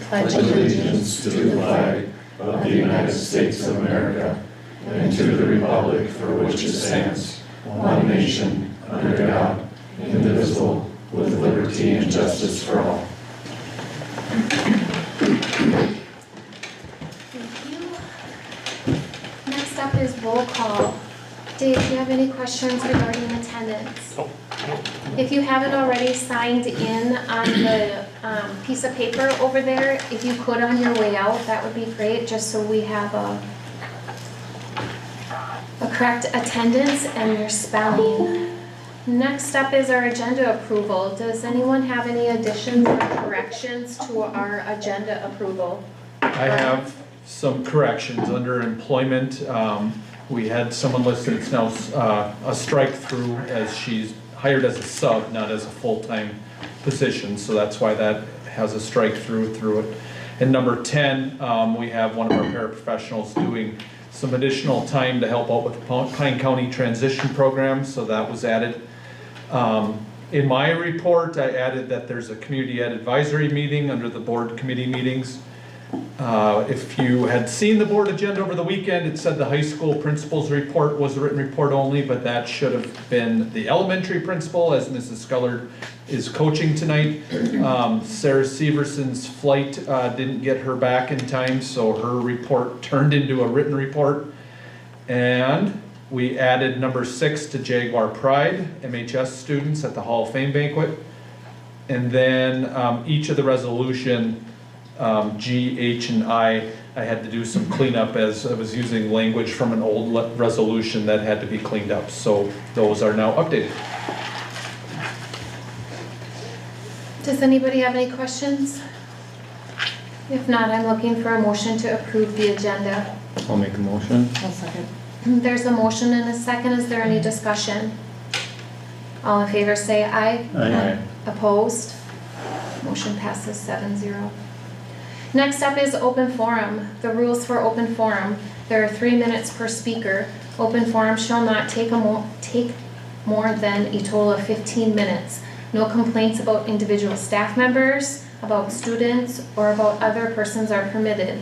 pledge allegiance to the flag of the United States of America and to the republic for which it stands, one nation, under God, indivisible, with liberty and justice for all. Thank you. Next up is roll call. Dave, do you have any questions regarding attendance? No. If you haven't already signed in on the piece of paper over there, if you could on your way out, that would be great, just so we have a correct attendance and your spelling. Next up is our agenda approval. Does anyone have any additions or corrections to our agenda approval? I have some corrections under employment. We had someone listed, it's now a strike through, as she's hired as a sub, not as a full-time position, so that's why that has a strike through it. And number 10, we have one of our paraprofessionals doing some additional time to help out with the Pine County Transition Program, so that was added. In my report, I added that there's a community ed advisory meeting under the board committee meetings. If you had seen the board agenda over the weekend, it said the high school principal's report was a written report only, but that should have been the elementary principal, as Mrs. Scullard is coaching tonight. Sarah Severson's flight didn't get her back in time, so her report turned into a written report. And we added number 6 to Jaguar Pride, MHS students at the Hall of Fame banquet. And then each of the resolution, G, H, and I had to do some cleanup as I was using language from an old resolution that had to be cleaned up. So those are now updated. Does anybody have any questions? If not, I'm looking for a motion to approve the agenda. I'll make a motion. I'll second. There's a motion and a second. Is there any discussion? All in favor say aye. Aye. Opposed? Motion passes 7-0. Next up is open forum. The rules for open forum. There are 3 minutes per speaker. Open forum shall not take more than a total of 15 minutes. No complaints about individual staff members, about students, or about other persons are permitted.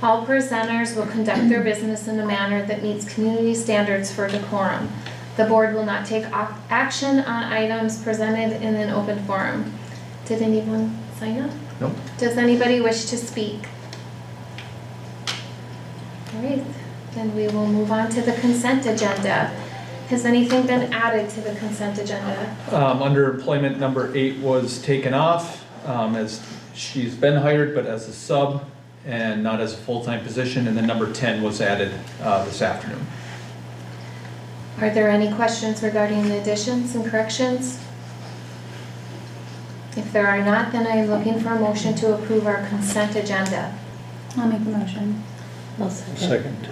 All presenters will conduct their business in a manner that meets community standards for decorum. The board will not take action on items presented in an open forum. Did anyone sign up? Nope. Does anybody wish to speak? All right, then we will move on to the consent agenda. Has anything been added to the consent agenda? Under employment, number 8 was taken off, as she's been hired, but as a sub and not as a full-time position. And then number 10 was added this afternoon. Are there any questions regarding the additions and corrections? If there are not, then I am looking for a motion to approve our consent agenda. I'll make a motion. I'll second.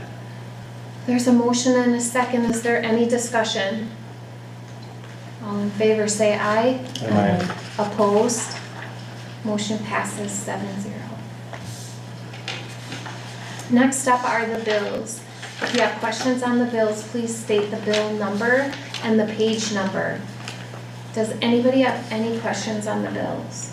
There's a motion and a second. Is there any discussion? All in favor say aye. Aye. Opposed? Motion passes 7-0. Next up are the bills. If you have questions on the bills, please state the bill number and the page number. Does anybody have any questions on the bills?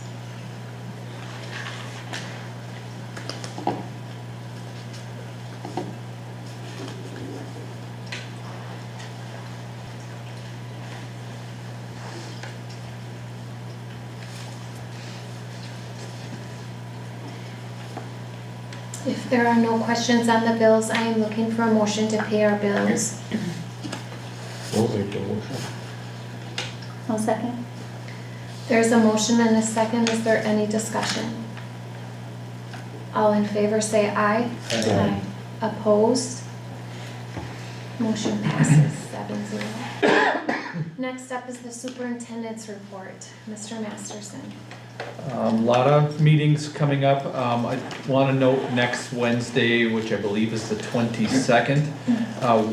If there are no questions on the bills, I am looking for a motion to pay our bills. I'll make the motion. I'll second. There's a motion and a second. Is there any discussion? All in favor say aye. Aye. Opposed? Motion passes 7-0. Next up is the superintendent's report. Mr. Masterson. A lot of meetings coming up. I want to note next Wednesday, which I believe is the 22nd,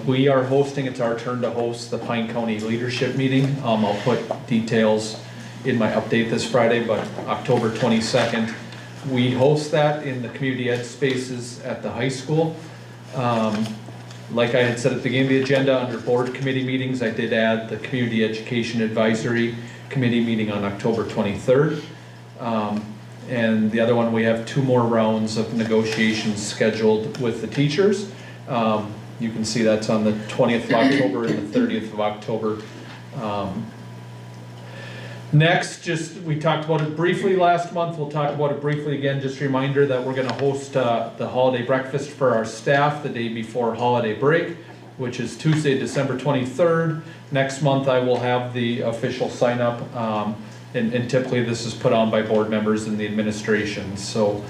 we are hosting, it's our turn to host the Pine County Leadership Meeting. I'll put details in my update this Friday, but October 22nd, we host that in the community ed spaces at the high school. Like I had said at the beginning of the agenda, under board committee meetings, I did add the Community Education Advisory Committee meeting on October 23rd. And the other one, we have 2 more rounds of negotiations scheduled with the teachers. You can see that's on the 20th of October and the 30th of October. Next, we talked about it briefly last month. We'll talk about it briefly again. Just a reminder that we're going to host the holiday breakfast for our staff the day before holiday break, which is Tuesday, December 23rd. Next month, I will have the official sign up. And typically this is put on by board members in the administration. So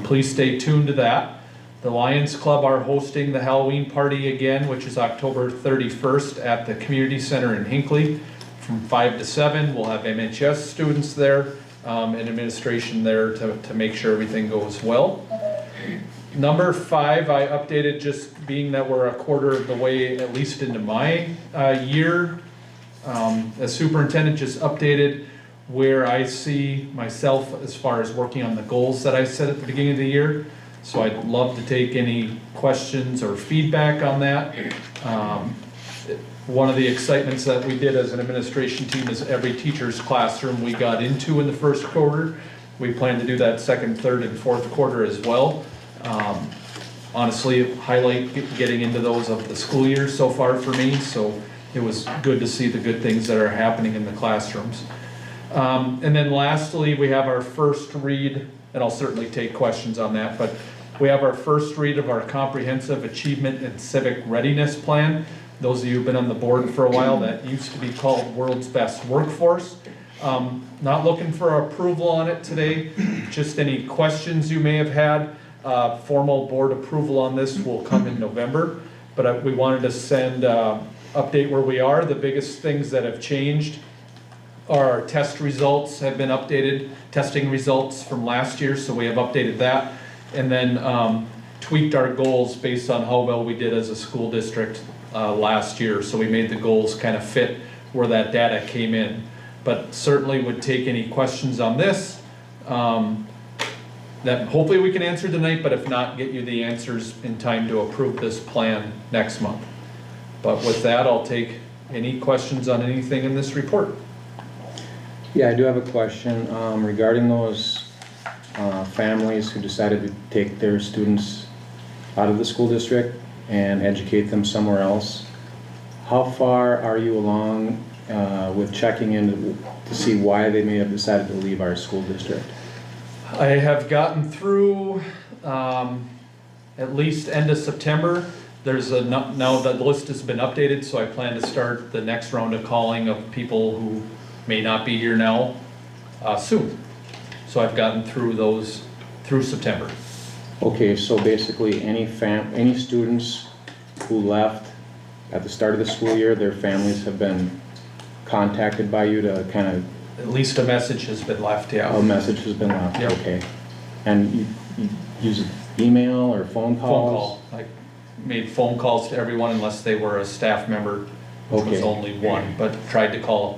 please stay tuned to that. The Lions Club are hosting the Halloween party again, which is October 31st at the Community Center in Hinckley from 5 to 7. We'll have MHS students there and administration there to make sure everything goes well. Number 5, I updated, just being that we're a quarter of the way, at least into my year. As superintendent, just updated where I see myself as far as working on the goals that I set at the beginning of the year. So I'd love to take any questions or feedback on that. One of the excitements that we did as an administration team is every teacher's classroom we got into in the first quarter. We plan to do that second, third, and fourth quarter as well. Honestly, highlight getting into those of the school year so far for me, so it was good to see the good things that are happening in the classrooms. And then lastly, we have our first read, and I'll certainly take questions on that, but we have our first read of our Comprehensive Achievement and Civic Readiness Plan. Those of you who've been on the board for a while, that used to be called World's Best Workforce. Not looking for approval on it today, just any questions you may have had. Formal board approval on this will come in November, but we wanted to send update where we are. The biggest things that have changed are our test results have been updated, testing results from last year, so we have updated that, and then tweaked our goals based on how well we did as a school district last year. So we made the goals kind of fit where that data came in. But certainly would take any questions on this that hopefully we can answer tonight, but if not, get you the answers in time to approve this plan next month. But with that, I'll take any questions on anything in this report. Yeah, I do have a question regarding those families who decided to take their students out of the school district and educate them somewhere else. How far are you along with checking in to see why they may have decided to leave our school district? I have gotten through at least end of September. There's now the list has been updated, so I plan to start the next round of calling of people who may not be here now soon. So I've gotten through those through September. Okay, so basically any students who left at the start of the school year, their families have been contacted by you to kind of... At least a message has been left, yeah. A message has been left, Yep. Okay. And you use email or phone calls? Phone call. I made phone calls to everyone unless they were a staff member, which was Okay. only one, but tried to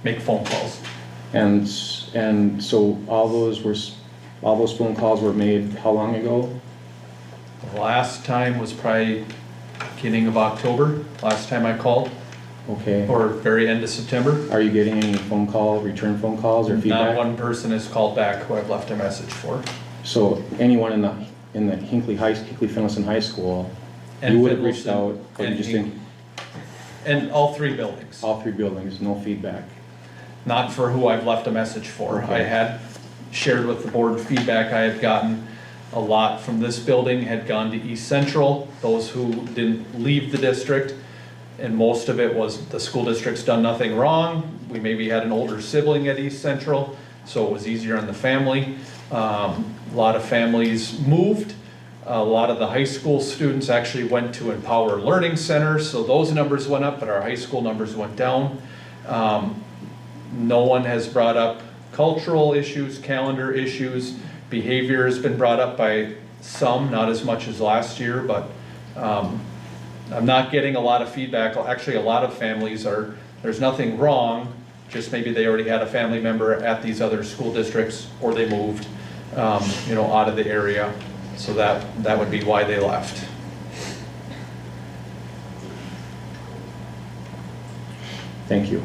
make phone calls. And so all those phone calls were made how long ago? The last time was probably beginning of October, last time I called, Okay. or very end of September. Are you getting any return phone calls or feedback? Not one person has called back who I've left a message for. So anyone in the Hinckley-Finlayson High School, And you would have reached Finlayson out, but you and just Hinckley. think And all 3 buildings, all 3 buildings, no feedback? not for who I've left a message for. Okay. I had shared with the board feedback I had gotten. A lot from this building had gone to East Central, those who didn't leave the district. And most of it was the school district's done nothing wrong. We maybe had an older sibling at East Central, so it was easier on the family. A lot of families moved. A lot of the high school students actually went to Empower Learning Center, so those numbers went up, but our high school numbers went down. No one has brought up cultural issues, calendar issues. Behavior has been brought up by some, not as much as last year, but I'm not getting a lot of feedback. Actually, a lot of families there's nothing wrong, just maybe they already had a family member at these other school districts, or they moved, out of the area. So that would be why they left. Thank you.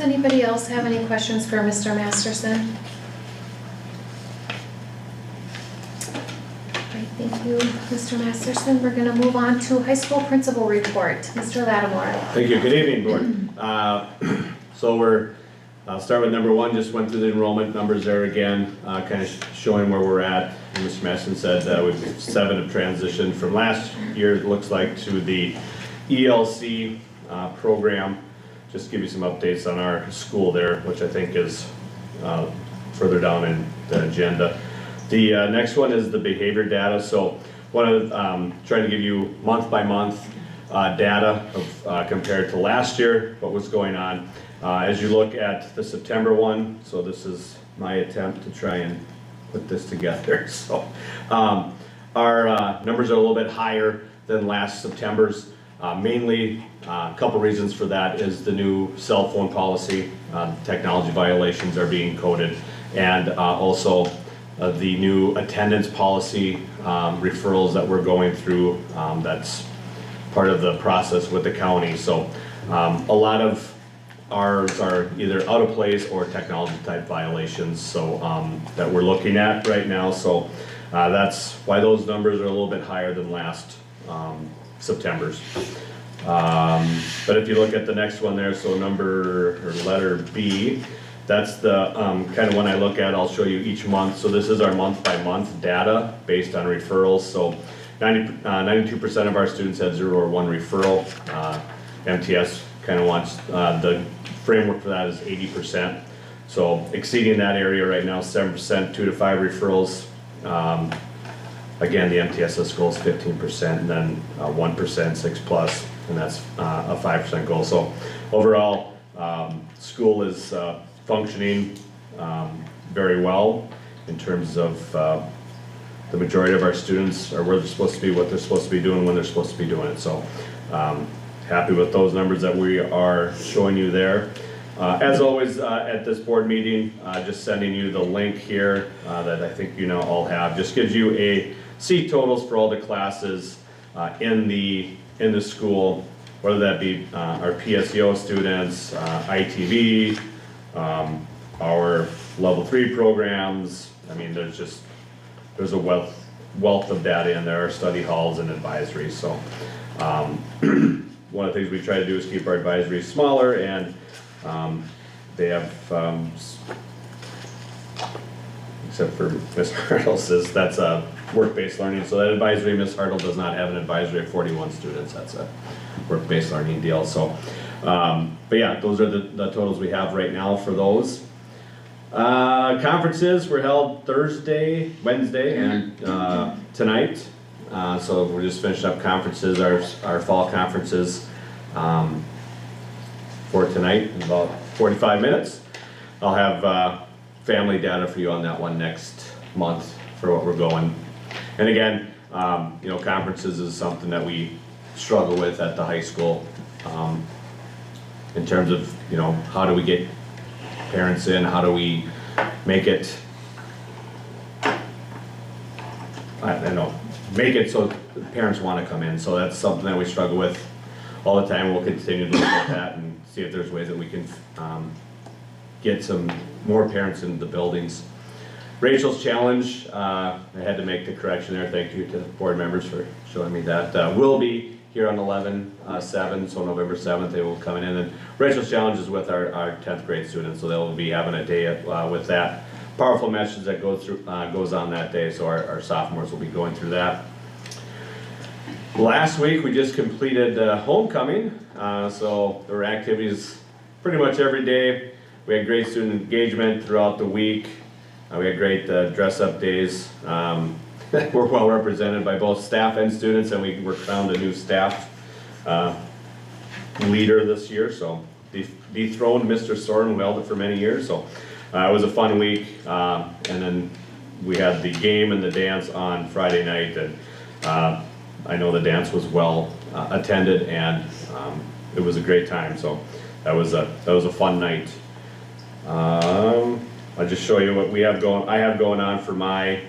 Anybody else have any questions for Mr. Masterson? Great, thank you, Mr. Masterson. We're gonna move on to high school principal report. Mr. Lattimore. Thank you. Good evening, board. So we're, I'll start with number one, just went through the enrollment numbers there again, kind of showing where we're at. And Mr. Masson said we've 7 have transitioned from last year, it looks like, to the ELC program. Just give you some updates on our school there, which I think is further down in the agenda. The next one is the behavior data. So one of trying to give you month by month data of compared to last year, what was going on. As you look at the September one, so this is my attempt to try and put this together. So our numbers are a little bit higher than last September's. Mainly, a couple reasons for that is the new cell phone policy. Technology violations are being coded, and also the new attendance policy referrals that we're going through. That's part of the process with the county. So a lot of ours are either out of place or technology type violations, so that we're looking at right now. So that's why those numbers are a little bit higher than last September's. But if you look at the next one there, so letter B, that's the kind of one I look at. I'll show you each month. So this is our month by month data based on referrals. So 92% of our students had 0 or 1 referral. MTS kind of wants, the framework for that is 80%. So exceeding that area right now, 7%, 2 to 5 referrals. Again, the MTSS goal is 15%, and then 1%, 6 plus, and that's a 5% goal. So overall, school is functioning very well in terms of the majority of our students are where they're supposed to be, what they're supposed to be doing, when they're supposed to be doing it. So happy with those numbers that we are showing you there. As always, at this board meeting, just sending you the link here that I think you now all have. Just gives you a seat totals for all the classes in the school, whether that be our PSEO students, ITV, our level 3 programs. I mean, there's a wealth of data in there, our study halls and advisories. So one of the things we try to do is keep our advisories smaller, and they have, except for Ms. Hartle says that's a work-based learning. So that advisory, Ms. Hartle does not have an advisory of 41 students. That's a work-based learning deal. So, but yeah, those are the totals we have right now for those. Conferences were held Thursday, Wednesday, and tonight. So we're just finishing up conferences, our fall conferences for tonight in about 45 minutes. I'll have family data for you on that one next month for what we're going. And again, you know, conferences is something that we struggle with at the high school in terms of, you know, how do we get parents in, how do we make it, I don't know, make it so parents want to come in. So that's something that we struggle with all the time. We'll continue to look at that and see if there's ways that we can get some more parents into the buildings. Rachel's challenge, I had to make the correction there. Thank you to the board members for showing me that. Will be here on 11/7, so November 7th they will come in. And Rachel's challenge is with our 10th grade students, so they'll be having a day with that powerful message that goes on that day. So our sophomores will be going through that. Last week we just completed homecoming, so there were activities pretty much every day. We had great student engagement throughout the week. We had great dress-up days. We're well represented by both staff and students, and we were crowned a new staff leader this year. So dethroned Mr. Soren, who held it for many years. So it was a fun week. And then we had the game and the dance on Friday night, and I know the dance was well attended, and it was a great time. So that was a fun night. I'll just show you what I have going on for my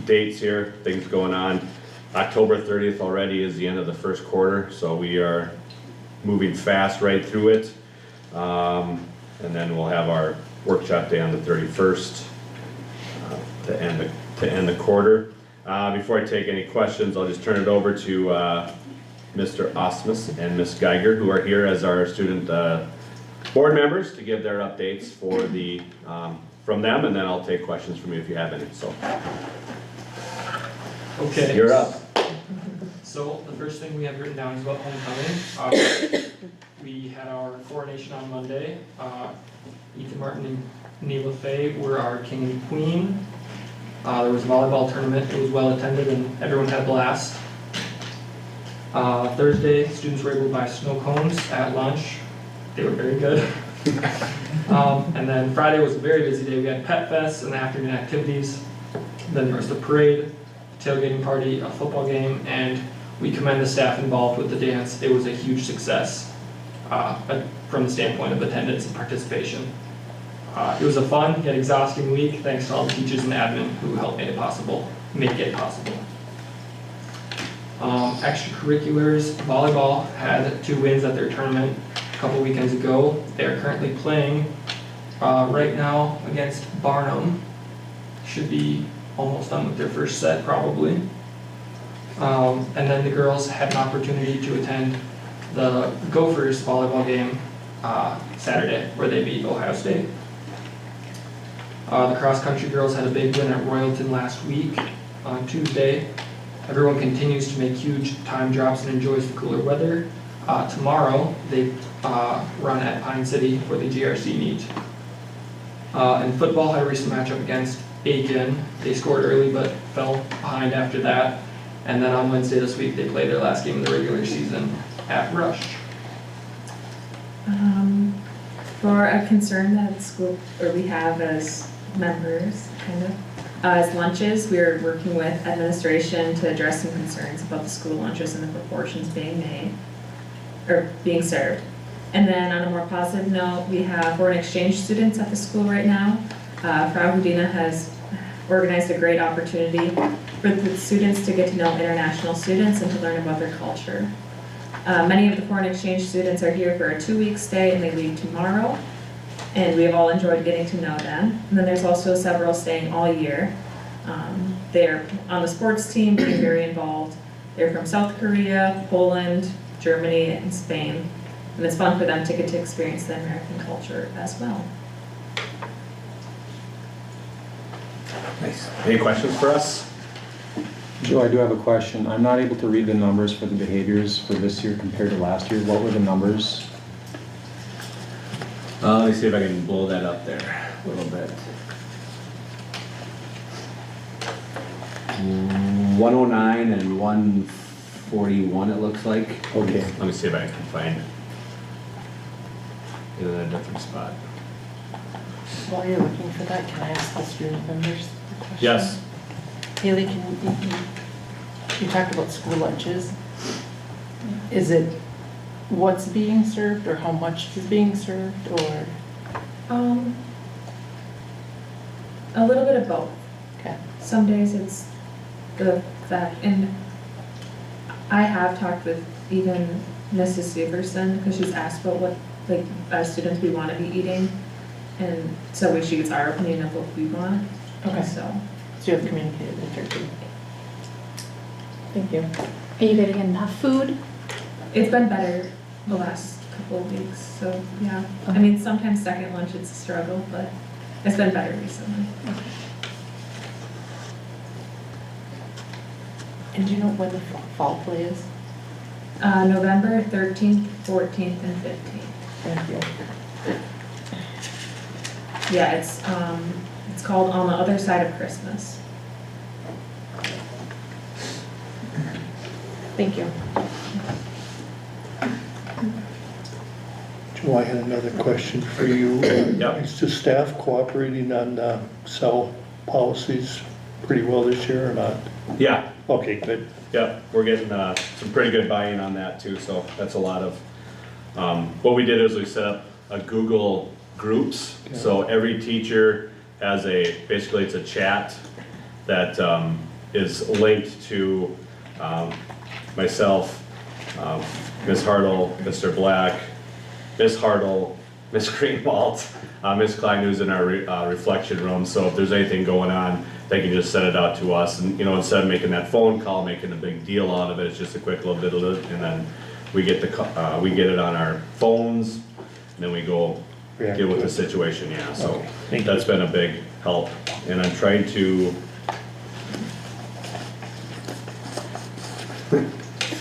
dates here, things going on. October 30th already is the end of the first quarter, so we are moving fast right through it. And then we'll have our workshop day on the 31st to end the quarter. Before I take any questions, I'll just turn it over to Mr. Osmus and Ms. Geiger, who are here as our student board members, to give their updates for the from them, and then I'll take questions from you if you have any. So, Okay. you're up. So the first thing we have written down is about homecoming. We had our coronation on Monday. Ethan Martin and Neela Faye were our king and queen. There was a volleyball tournament. It was well attended and everyone had a blast. Thursday, students were able to buy snow cones at lunch. They were very good. And then Friday was a very busy day. We had Pet Fest and the afternoon activities. Then there was the parade, tailgating party, a football game, and we commend the staff involved with the dance. It was a huge success from the standpoint of attendance and participation. It was a fun yet exhausting week, thanks to all the teachers and admin who helped make it possible. Extracurriculars, volleyball had 2 wins at their tournament a couple weekends ago. They are currently playing right now against Barnum. Should be almost done with their first set probably. And then the girls had an opportunity to attend the Gophers volleyball game Saturday, where they beat Ohio State. The cross-country girls had a big win at Royalton last week on Tuesday. Everyone continues to make huge time drops and enjoys the cooler weather. Tomorrow, they run at Pine City for the GRC meet. In football, had a recent matchup against Aiken. They scored early but fell behind after that. And then on Wednesday this week, they played their last game of the regular season at Rush. For a concern that school, or we have as members, as lunches, we're working with administration to address some concerns about the school lunches and the proportions being made, or being served. And then on a more positive note, we have foreign exchange students at the school right now. Frau Hudina has organized a great opportunity for the students to get to know international students and to learn about their culture. Many of the foreign exchange students are here for a 2-week stay and they leave tomorrow. And we have all enjoyed getting to know them. And then there's also several staying all year. They're on the sports team, being very involved. They're from South Korea, Poland, Germany, and Spain. And it's fun for them to get to experience the American culture as well. Nice. Any questions for us? Joe, I do have a question. I'm not able to read the numbers for the behaviors for this year compared to last year. What were the numbers? Let me see if I can blow that up there a little bit. 109 and 141 it looks like. Okay. Let me see if I can find it in a different spot. While you're looking for that, can I ask the student members a question? Yes. Haley, you talked about school lunches. Is it what's being served or how much is being served or? A little bit of both. Okay. Some days it's the fact, and I have talked with even Mrs. Severson because she's asked about what, like, as students we want to be eating, and so she gets our opinion of what we want. Okay. So you have communicated with her too. Thank you. Are you getting enough food? it's been better the last couple of weeks, so yeah. I mean, sometimes second lunch it's a struggle, but it's been better recently. And do you know when the fall play is? November 13th, 14th, and 15th. Thank you. Yeah, it's called On the Other Side of Christmas. Thank you. Joe, I had another question for you. Yep. Is the staff cooperating on cell policies pretty well this year or not? Yeah, Okay, good. yeah, we're getting some pretty good buy-in on that too, so that's a lot of, what we did is we set up a Google Groups, so every teacher has basically it's a chat that is linked to myself, Ms. Hartle, Mr. Black, Ms. Hartle, Miss Greenwald, Miss Klein, who's in our reflection room, so if there's anything going on, they can just send it out to us, and, you know, instead of making that phone call, making a big deal out of it, it's just a quick little bit of it, and then we get we get it on our phones, and then we go deal with the situation, yeah, so that's been a big help, and I'm trying to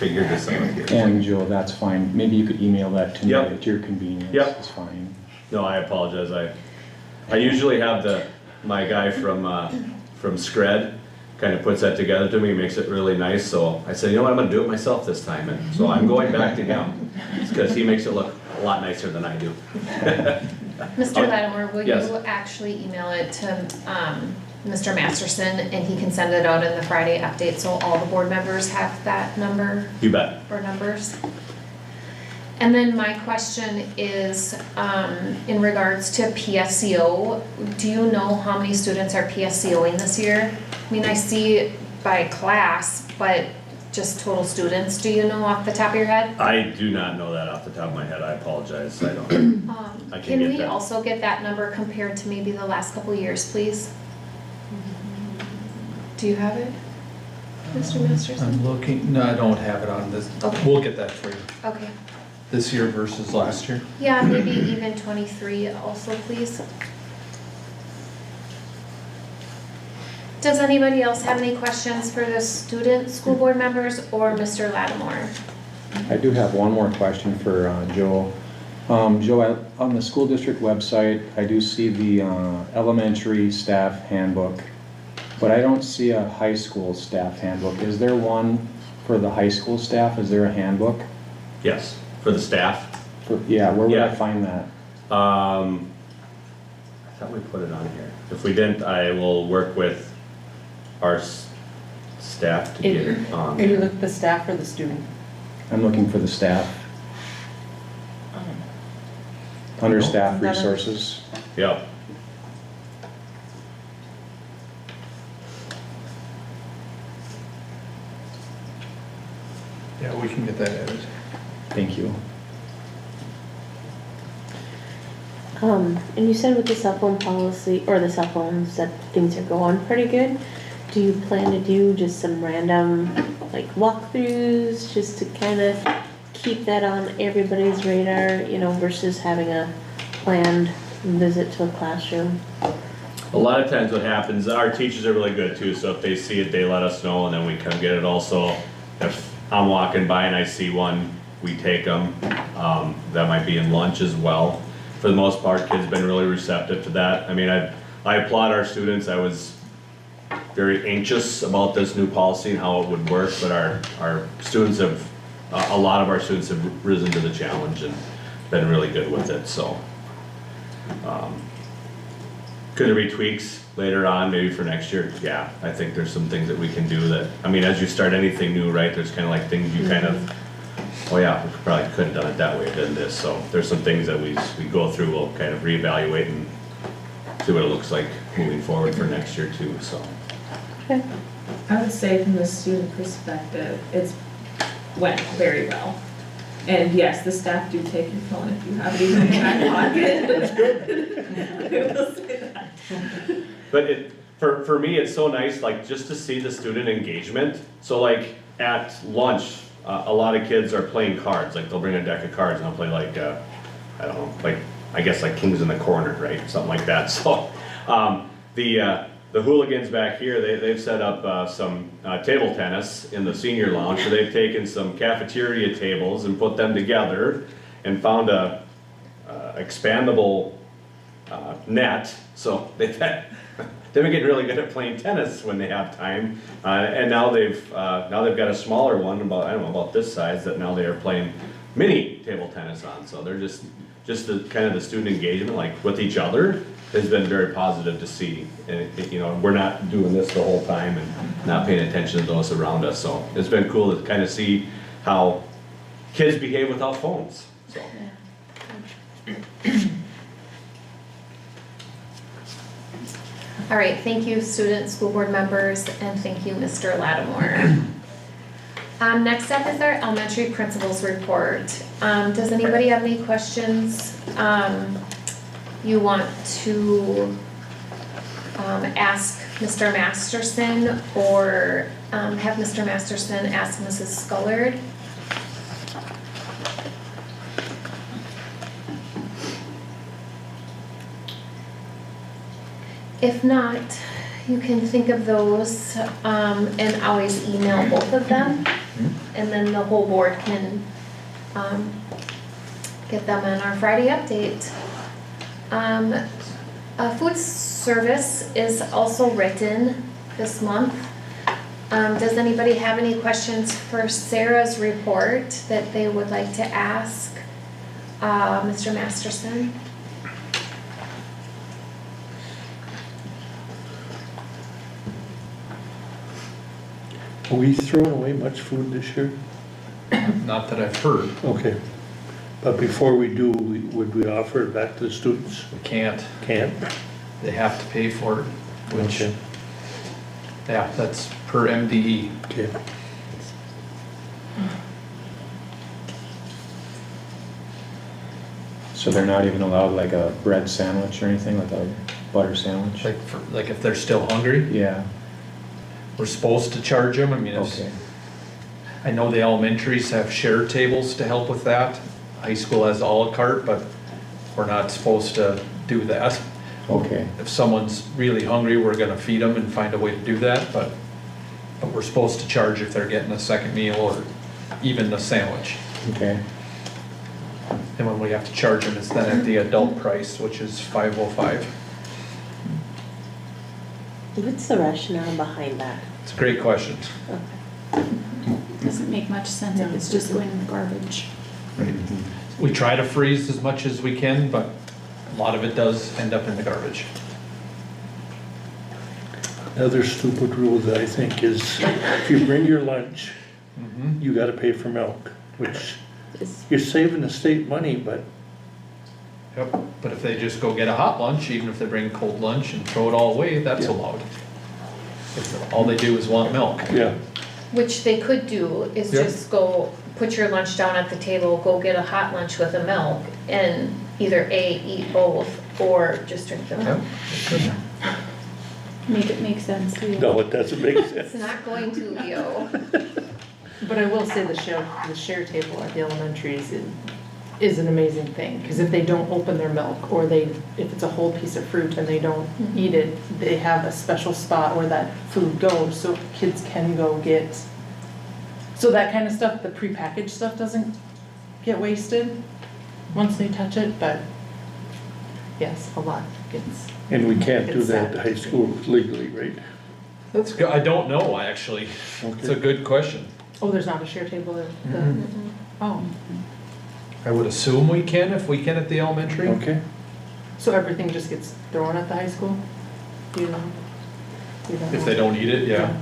figure this out here. And Joe, that's fine. Maybe you could email that to me Yep. at your convenience. Yep. It's fine. No, I apologize, I usually have my guy from Scred kind of puts that together to me, makes it really nice, so I said, you know what, I'm gonna do it myself this time, and so I'm going back to him, because he makes it look a lot nicer than I do. Mr. Lattimore, will Yes. you actually email it to, Mr. Masterson, and he can send it out in the Friday update, so all the board members have that number You bet. or numbers? And then my question is, in regards to PSCO, do you know how many students are PSCOing this year? I mean, I see by class, but just total students, do you know off the top of your head? I do not know that off the top of my head, I apologize, I don't. I can Can get we that. also get that number compared to maybe the last couple years, please? Do you have it, Mr. Masterson? I'm looking, no, I don't have it on this. Okay. We'll get that for you. Okay, This year versus last year. yeah, maybe even 23 also, please. Does anybody else have any questions for the student, school board members, or Mr. Lattimore? I do have one more question for Joe. Joe, on the school district website, I do see the elementary staff handbook, but I don't see a high school staff handbook. Is there one for the high school staff? Is there a handbook? Yes, for the staff. Yeah, where would I Yeah. find that? I thought we put it on here. If we didn't, I will work with our staff to get it on. Are you looking at the staff or the student? I'm looking for the staff. Under staff resources. Yep. Yeah, we can get that added. Thank you. And you said with the cell phone policy, or the cell phones, that things are going pretty good. Do you plan to do just some random, like, walkthroughs, just to kind of keep that on everybody's radar, you know, versus having a planned visit to a classroom? A lot of times what happens, our teachers are really good too, so if they see it, they let us know, and then we come get it also. If I'm walking by and I see one, we take them. That might be in lunch as well. For the most part, kids have been really receptive to that. I mean, I applaud our students. I was very anxious about this new policy and how it would work, but our students have, a lot of our students have risen to the challenge and been really good with it, so. Could there be tweaks later on, maybe for next year? Yeah, I think there's some things that we can do that, I mean, as you start anything new, right, there's kind of like things you kind of, oh yeah, we probably could have done it that way, done this, so there's some things that we go through, we'll kind of reevaluate and see what it looks like moving forward for next year too, so. Okay. I would say from the student perspective, it's went very well. And yes, the staff do take your phone if you have it even in your back pocket. That's good. I will say that. But for me, it's so nice, like, just to see the student engagement. So like, at lunch, a lot of kids are playing cards, like they'll bring a deck of cards and they'll play like, I don't know, like, I guess like Kings in the Corner, right, something like that. So, the hooligans back here, they've set up some table tennis in the senior lounge. So they've taken some cafeteria tables and put them together and found a expandable net. So they've been getting really good at playing tennis when they have time. And now they've got a smaller one, about, I don't know, about this size, that now they are playing mini table tennis on. So they're just the kind of the student engagement, like with each other, has been very positive to see. And you know, we're not doing this the whole time and not paying attention to those around us. So it's been cool to kind of see how kids behave without phones. So. All right, thank you, student, school board members, and thank you, Mr. Lattimore. Next up is our elementary principals report. Does anybody have any questions you want to ask Mr. Masterson, or have Mr. Masterson ask Mrs. Scullard? If not, you can think of those and always email both of them, and then the whole board can get them in our Friday update. Food service is also written this month. Does anybody have any questions for Sarah's report that they would like to ask Mr. Masterson? Are we throwing away much food this year? Not that I've heard. Okay. But before we do, would we offer it back to the students? We can't. Can't? They have to pay for it, which, Okay. yeah, that's per MDE. Okay. So they're not even allowed like a bread sandwich or anything, like a butter sandwich? Like if they're still hungry, Yeah, we're supposed to charge them. I mean, okay. I know the elementaries have shared tables to help with that. High school has a la carte, but we're not supposed to do that. Okay, If someone's really hungry, we're gonna feed them and find a way to do that, but we're supposed to charge if they're getting a second meal or even the sandwich. okay. And when we have to charge them, it's then at the adult price, which is $5.05. What's the rationale behind that? It's a great question. Doesn't make much sense if it's just going in the garbage. We try to freeze as much as we can, but a lot of it does end up in the garbage. Another stupid rule that I think is if you bring your lunch, Mhm. you gotta pay for milk, which Is- you're saving the state money, but Yep, but if they just go get a hot lunch, even if they bring cold lunch and throw it all away, that's Yeah. allowed. If all they do is want milk. yeah, Which they could do is Yeah. just go, put your lunch down at the table, go get a hot lunch with a milk, and either A, eat both, or just drink the milk. Yep. Make it make sense to you. no, it doesn't make It's sense. not going to, Leo. But I will say the share table at the elementaries is an amazing thing, because if they don't open their milk, or if it's a whole piece of fruit and they don't eat it, they have a special spot where that food goes, so kids can go get, so that kind of stuff, the prepackaged stuff doesn't get wasted once they touch it, but yes, a lot gets. And we can't do that at the high school legally, right? That's good, I don't know, actually. It's a good question. Oh, there's not a share table there? Mhm. Oh, I would assume we can, if we can at the elementary. Okay. so everything just gets thrown at the high school? Do you know? You don't If know? they don't eat it, yeah.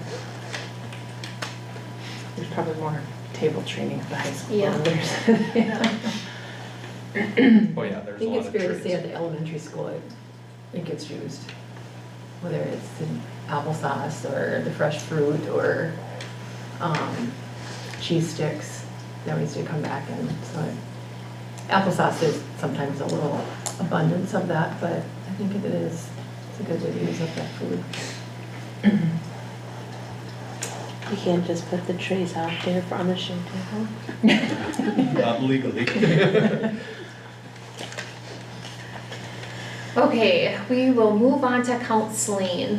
There's probably more table training at the high school. Yeah. than there's- Oh, yeah, I there's a think lot it's of fair to say trades. at the elementary school, it gets used. Whether it's in applesauce or the fresh fruit or cheese sticks, they always do come back and so applesauce is sometimes a little abundance of that, but I think it is, it's a good way to use up that food. You can't just put the trays out there on a share table. Not legally. Okay, we will move on to counseling.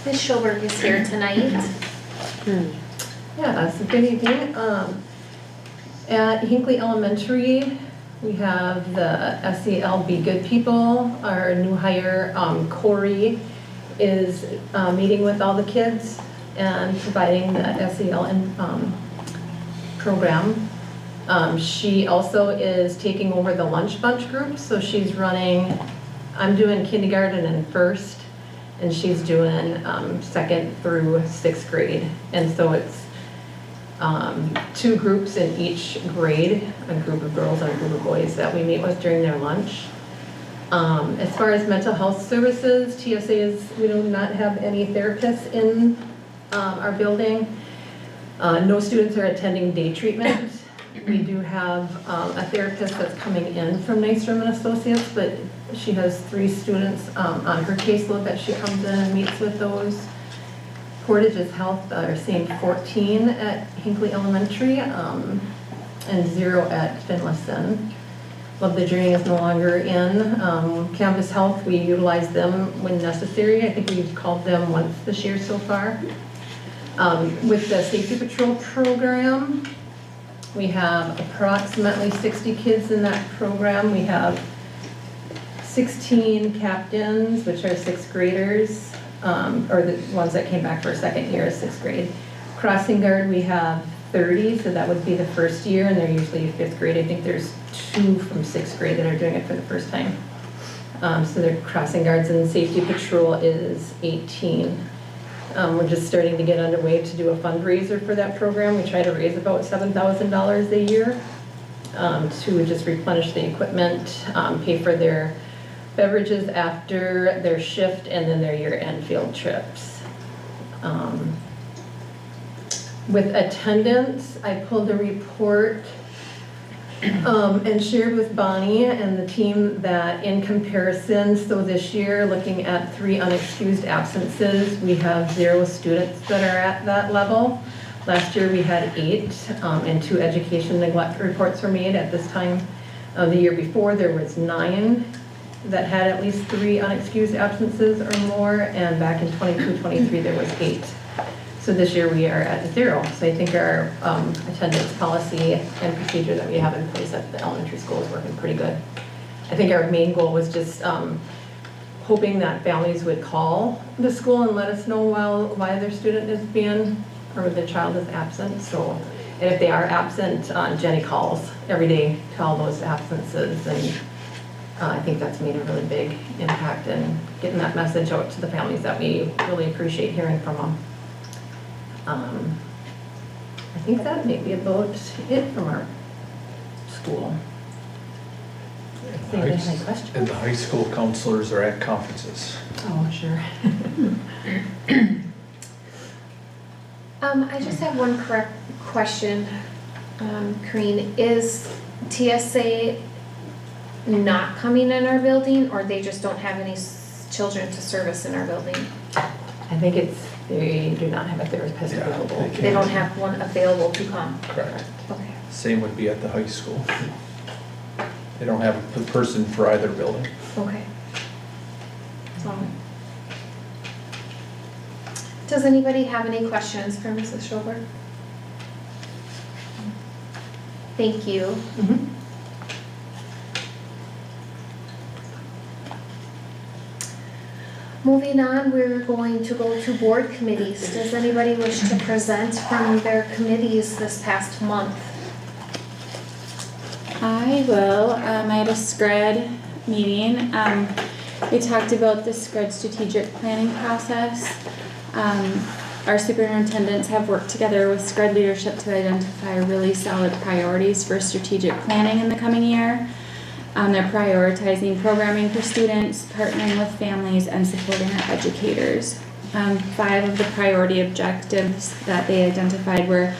Ms. Schoberg is here tonight. Yeah, so good evening. At Hinckley Elementary, we have the SEL Be Good People. Our new hire, Corey, is meeting with all the kids and providing the SEL program. She also is taking over the lunch bunch group, so she's running, I'm doing kindergarten and first, and she's doing second through sixth grade. And so it's two groups in each grade, a group of girls and a group of boys that we meet with during their lunch. As far as mental health services, TSA is, we do not have any therapists in our building. No students are attending day treatment. We do have a therapist that's coming in from Nystrom and Associates, but she has 3 students on her caseload that she comes in and meets with those. Portage's Health are seeing 14 at Hinckley Elementary and 0 at Finlayson. Love the Journey is no longer in. Campus Health, we utilize them when necessary. I think we've called them once this year so far. With the Safety Patrol program, we have approximately 60 kids in that program. We have 16 captains, which are 6th graders, or the ones that came back for a second year as 6th grade. Crossing guard, we have 30, so that would be the first year, and they're usually 5th grade. I think there's 2 from 6th grade that are doing it for the first time. So they're crossing guards, and safety patrol is 18. We're just starting to get underway to do a fundraiser for that program. We try to raise about $7,000 a year to just replenish the equipment, pay for their beverages after their shift, and then their year-end field trips. With attendance, I pulled a report and shared with Bonnie and the team that in comparison, so this year, looking at 3 unexcused absences, we have 0 students that are at that level. Last year we had 8 and 2 education neglect reports were made at this time. The year before there was 9 that had at least 3 unexcused absences or more, and back in 22-23 there was 8. So this year we are at 0. So I think our attendance policy and procedure that we have in place at the elementary school is working pretty good. I think our main goal was just hoping that families would call the school and let us know why their student is being, or the child is absent. So, and if they are absent, Jenny calls every day to all those absences, and I think that's made a really big impact in getting that message out to the families that we really appreciate hearing from them. I think that may be about it from our school. Anybody have any questions? And the high school counselors are at conferences. Oh, sure. I just have one correct question, Kareen. Is TSA not coming in our building, or they just don't have any children to service in our building? I think they do not have a therapist available. They don't have one available to come? Correct. Okay. Same would be at the high school. They don't have a person for either building. Okay. So, does anybody have any questions for Mrs. Schober? Thank you. Mm-hmm. Moving on, we're going to go to board committees. Does anybody wish to present from their committees this past month? I will. I had a SCRED meeting. We talked about the SCRED strategic planning process. Our superintendents have worked together with SCRED leadership to identify really solid priorities for strategic planning in the coming year. They're prioritizing programming for students, partnering with families, and supporting our educators. 5 of the priority objectives that they identified were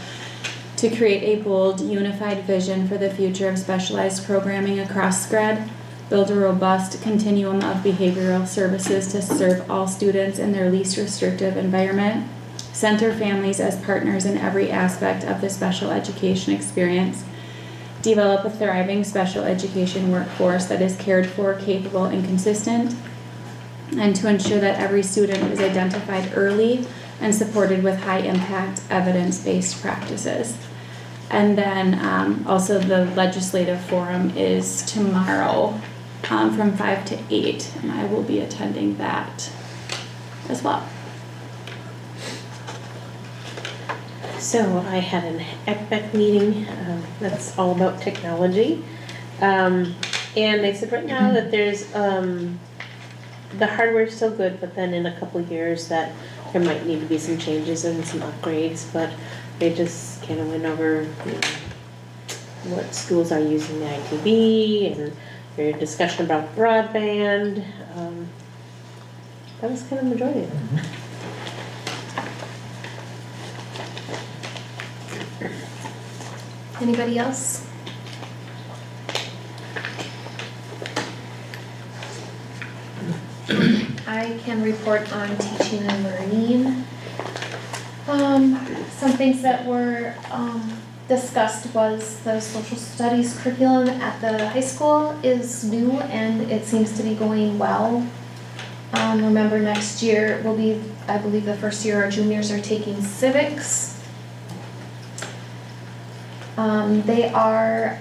to create a bold, unified vision for the future of specialized programming across SCRED, build a robust continuum of behavioral services to serve all students in their least restrictive environment, center families as partners in every aspect of the special education experience, develop a thriving special education workforce that is cared for, capable, and consistent, and to ensure that every student is identified early and supported with high-impact, evidence-based practices. And then also the legislative forum is tomorrow from 5 to 8, and I will be attending that as well. So I had an ECBEC meeting that's all about technology. And they said right now that there's, the hardware's still good, but then in a couple of years that there might need to be some changes and some upgrades, but they just kind of went over what schools are using the ITB and their discussion about broadband. That was kind of the majority of it. Anybody else? I can report on teaching and learning. Some things that were discussed was the social studies curriculum at the high school is new and it seems to be going well. Remember next year will be, I believe, the first year our juniors are taking civics. They are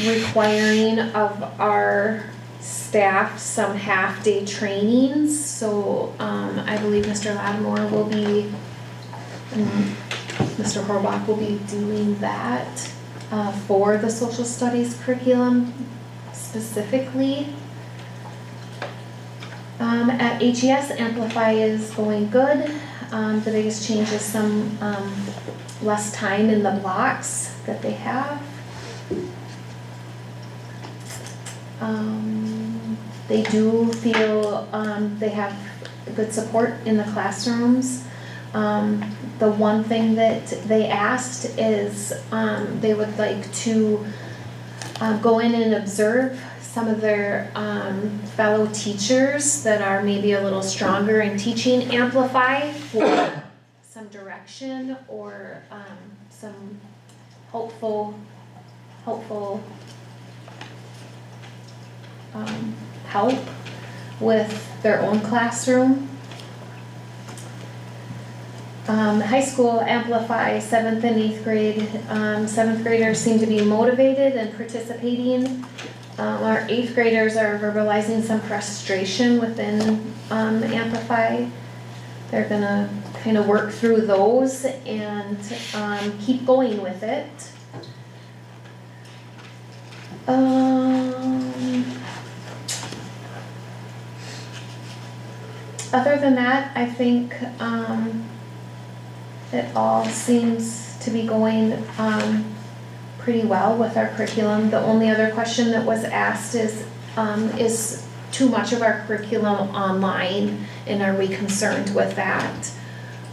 requiring of our staff some half-day trainings, so I believe Mr. Lattimore will be, and Mr. Horbach will be doing that for the social studies curriculum specifically. At HES, Amplify is going good. The biggest change is some less time in the blocks that they have. They do feel they have good support in the classrooms. The one thing that they asked is they would like to go in and observe some of their fellow teachers that are maybe a little stronger in teaching Amplify for some direction or some helpful help with their own classroom. High school Amplify 7th and 8th grade, 7th graders seem to be motivated and participating. Our 8th graders are verbalizing some frustration within Amplify. They're gonna kind of work through those and keep going with it. Other than that, I think it all seems to be going pretty well with our curriculum. The only other question that was asked is too much of our curriculum online, and are we concerned with that?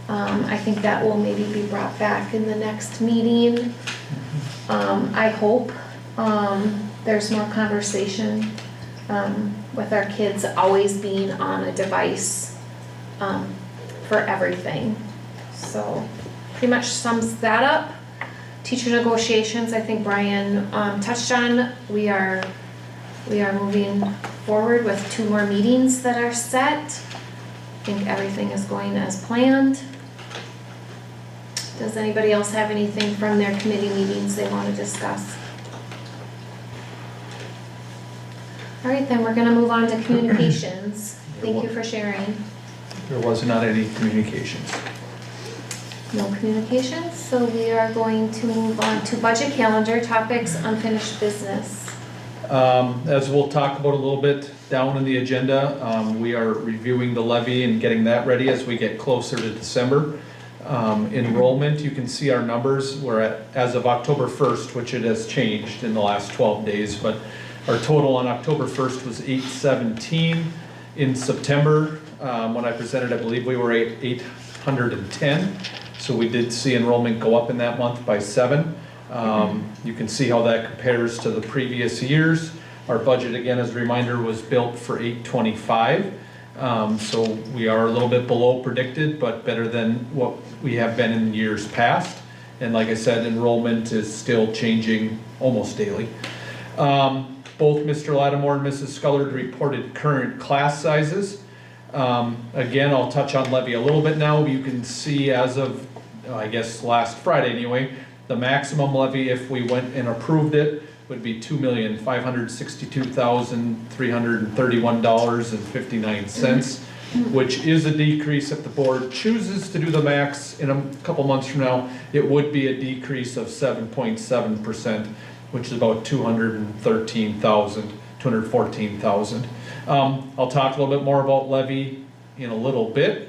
I think that will maybe be brought back in the next meeting. I hope there's more conversation with our kids always being on a device for everything. So pretty much sums that up. Teacher negotiations, I think Brian touched on. We are moving forward with 2 more meetings that are set. I think everything is going as planned. Does anybody else have anything from their committee meetings they want to discuss? All right, then we're going to move on to communications. Thank you for sharing. There was not any communications. No communications, so we are going to move on to budget calendar topics, unfinished business. As we'll talk about a little bit down in the agenda, we are reviewing the levy and getting that ready as we get closer to December. Enrollment, you can see our numbers. We're at, as of October 1st, which it has changed in the last 12 days, but our total on October 1st was 817. In September, when I presented, I believe we were at 810. So we did see enrollment go up in that month by 7. You can see how that compares to the previous years. Our budget, again, as a reminder, was built for 825. So we are a little bit below predicted, but better than what we have been in years past. And like I said, enrollment is still changing almost daily. Both Mr. Lattimore and Mrs. Scullard reported current class sizes. Again, I'll touch on levy a little bit now. You can see as of, I guess, last Friday anyway, the maximum levy, if we went and approved it, would be $2,562,331.59, which is a decrease. If the board chooses to do the max in a couple months from now, it would be a decrease of 7.7%, which is about $214,000. I'll talk a little bit more about levy in a little bit.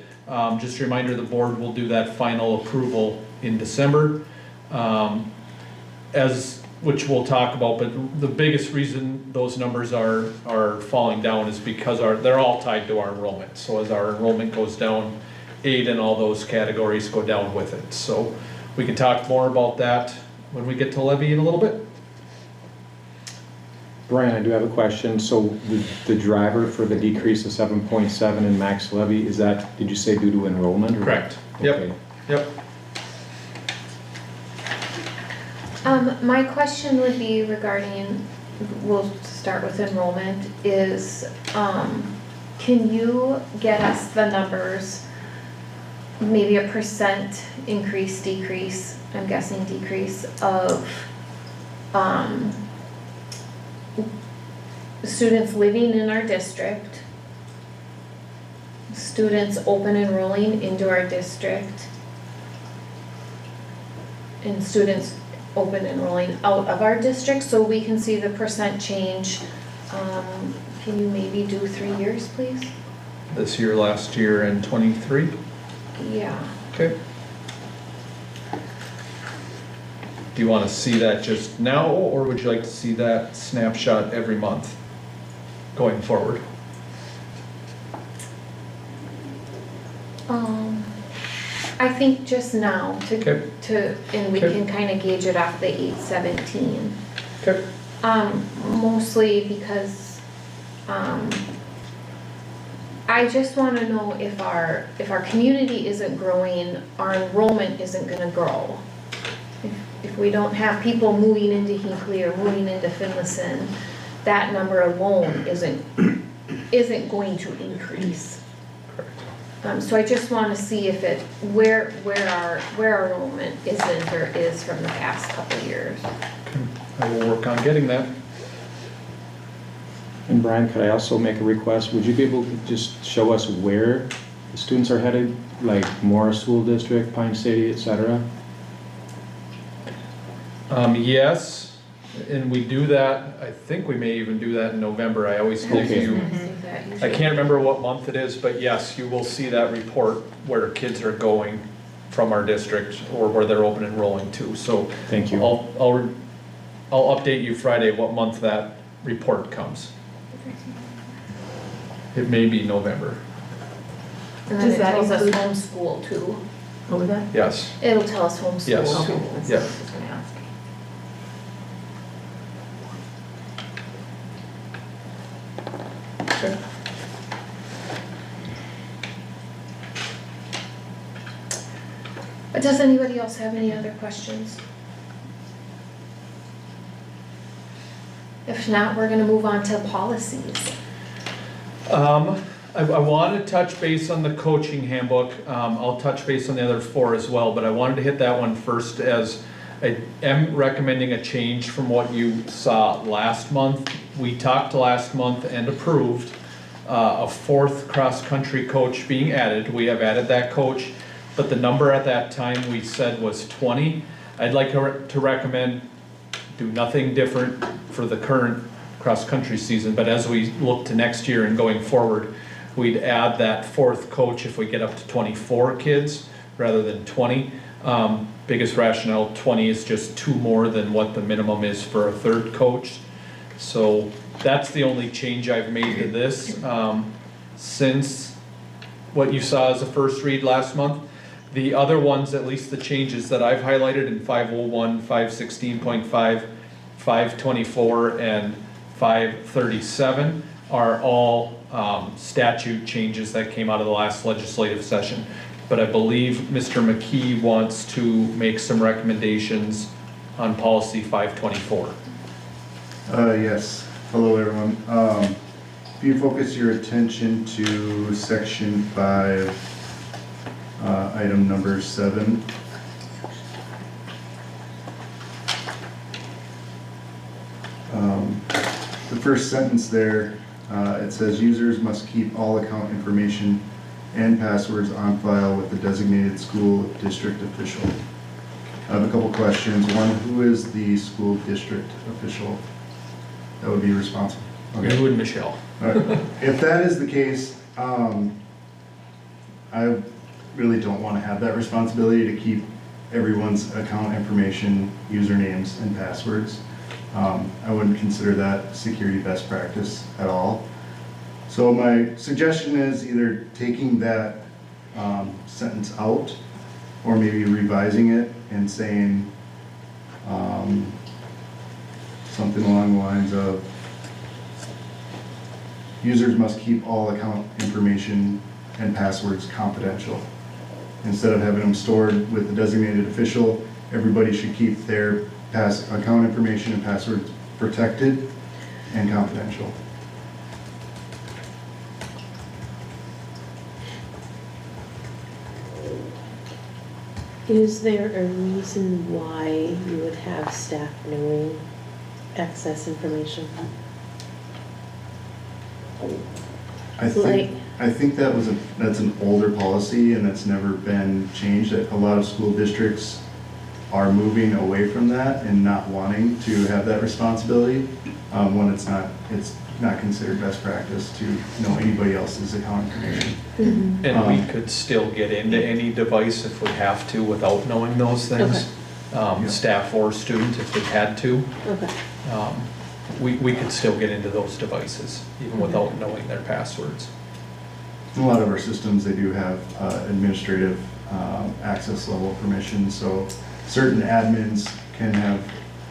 Just a reminder, the board will do that final approval in December, which we'll talk about, but the biggest reason those numbers are falling down is because they're all tied to our enrollment. So as our enrollment goes down, aid and all those categories go down with it. So we can talk more about that when we get to levy in a little bit. Brian, I do have a question. So the driver for the decrease of 7.7 in max levy, is that, did you say due to enrollment? Or? Correct. Yep. Okay. Yep. My question would be regarding, we'll start with enrollment, is, can you get us the numbers, maybe a percent increase, decrease, I'm guessing decrease of, students living in our district, students open enrolling into our district, and students open enrolling out of our district, so we can see the percent change. Can you maybe do 3 years, please? This year, last year, and 23. Yeah. Okay. Do you want to see that just now, or would you like to see that snapshot every month going forward? I think just now Okay. and we Okay. can kind of gauge it off the 817. Okay. Mostly because, I just want to know if our community isn't growing, our enrollment isn't going to grow. If we don't have people moving into Hinckley or moving into Finlayson, that number alone isn't going to increase. So I just want to see if where our enrollment isn't or is from the past couple of years. I will work on getting that. And Brian, could I also make a request? Would you be able to just show us where the students are headed, like Morris School District, Pine City, etc.? Yes, and we do that, I think we may even do that in November. I always give Okay. you, I can't remember what month it is, but yes, you will see that report where kids are going from our district or where they're open enrolling to. So Thank you. I'll update you Friday what month that report comes. It may be November, And then Does it that tells us include- homeschool too. What was that? yes. It'll tell us homeschool Yes. too. Okay. That's Yeah. what I was gonna ask. Does anybody else have any other questions? If not, we're gonna move on to policies. I wanted to touch base on the coaching handbook. I'll touch base on the other 4 as well, but I wanted to hit that one first as I am recommending a change from what you saw last month. We talked last month and approved a 4th cross-country coach being added. We have added that coach, but the number at that time we said was 20. I'd like to recommend do nothing different for the current cross-country season, but as we look to next year and going forward, we'd add that 4th coach if we get up to 24 kids rather than 20. Biggest rationale, 20 is just 2 more than what the minimum is for a 3rd coach. So that's the only change I've made to this. Since what you saw as a first read last month, the other ones, at least the changes that I've highlighted in 501, 516.5, 524, and 537 are all statute changes that came out of the last legislative session. But I believe Mr. McKee wants to make some recommendations on policy 524. Yes, hello everyone. If you focus your attention to section 5, item number 7. The first sentence there, it says users must keep all account information and passwords on file with the designated school district official. I have a couple questions. One, who is the school district official that would be responsible? You and Michelle. All right. If that is the case, I really don't want to have that responsibility to keep everyone's account information, usernames, and passwords. I wouldn't consider that security best practice at all. So my suggestion is either taking that sentence out or maybe revising it and saying something along the lines of users must keep all account information and passwords confidential. Instead of having them stored with the designated official, everybody should keep their account information and passwords protected and confidential. Is there a reason why you would have staff knowing access information? I think that's an older policy and that's never been changed. A lot of school districts are moving away from that and not wanting to have that responsibility when it's not considered best practice to know anybody else's account information. And we could still get into any device if we have to without knowing those things. Staff or student if we had to. Okay. We could still get into those devices even without knowing their passwords. In a lot of our systems, they do have administrative access level permission, so certain admins can have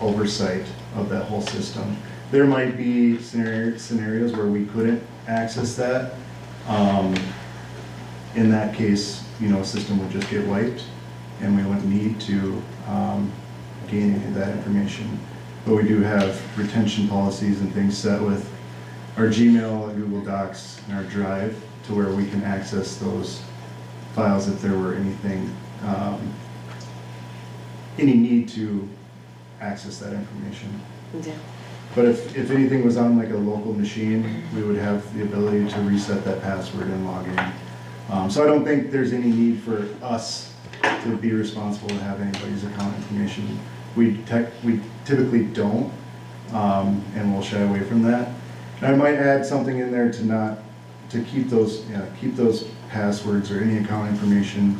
oversight of that whole system. There might be scenarios where we couldn't access that. In that case, a system would just get wiped and we wouldn't need to gain any of that information. But we do have retention policies and things set with our Gmail, Google Docs, and our Drive to where we can access those files if there were anything, any need to access that information. Yeah. But if anything was on like a local machine, we would have the ability to reset that password and log in. So I don't think there's any need for us to be responsible to have anybody's account information. We typically don't, and we'll shy away from that. And I might add something in there to keep those passwords or any account information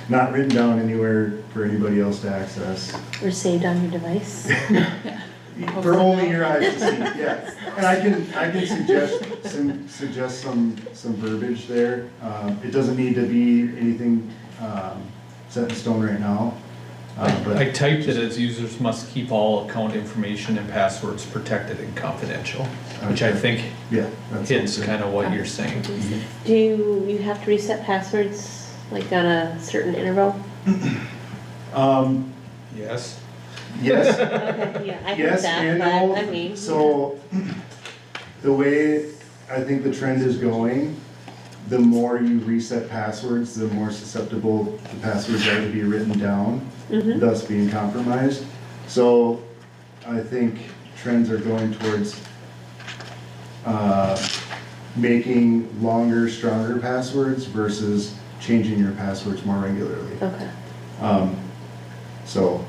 not written down anywhere for anybody else to access. Or saved on your device? For only your eyes to see, yes. And I can suggest some verbiage there. It doesn't need to be anything set in stone right now. But I typed it as users must keep all account information and passwords protected and confidential, which I think hits kind of what you're saying. Do you have to reset passwords like on a certain interval? Yes. Okay, Yes. yeah, I heard Yes that, and but no. I mean. So the way I think the trend is going, the more you reset passwords, the more susceptible the passwords are to be written down, thus being compromised. So I think trends are going towards making longer, stronger passwords versus changing your passwords more regularly. Okay. So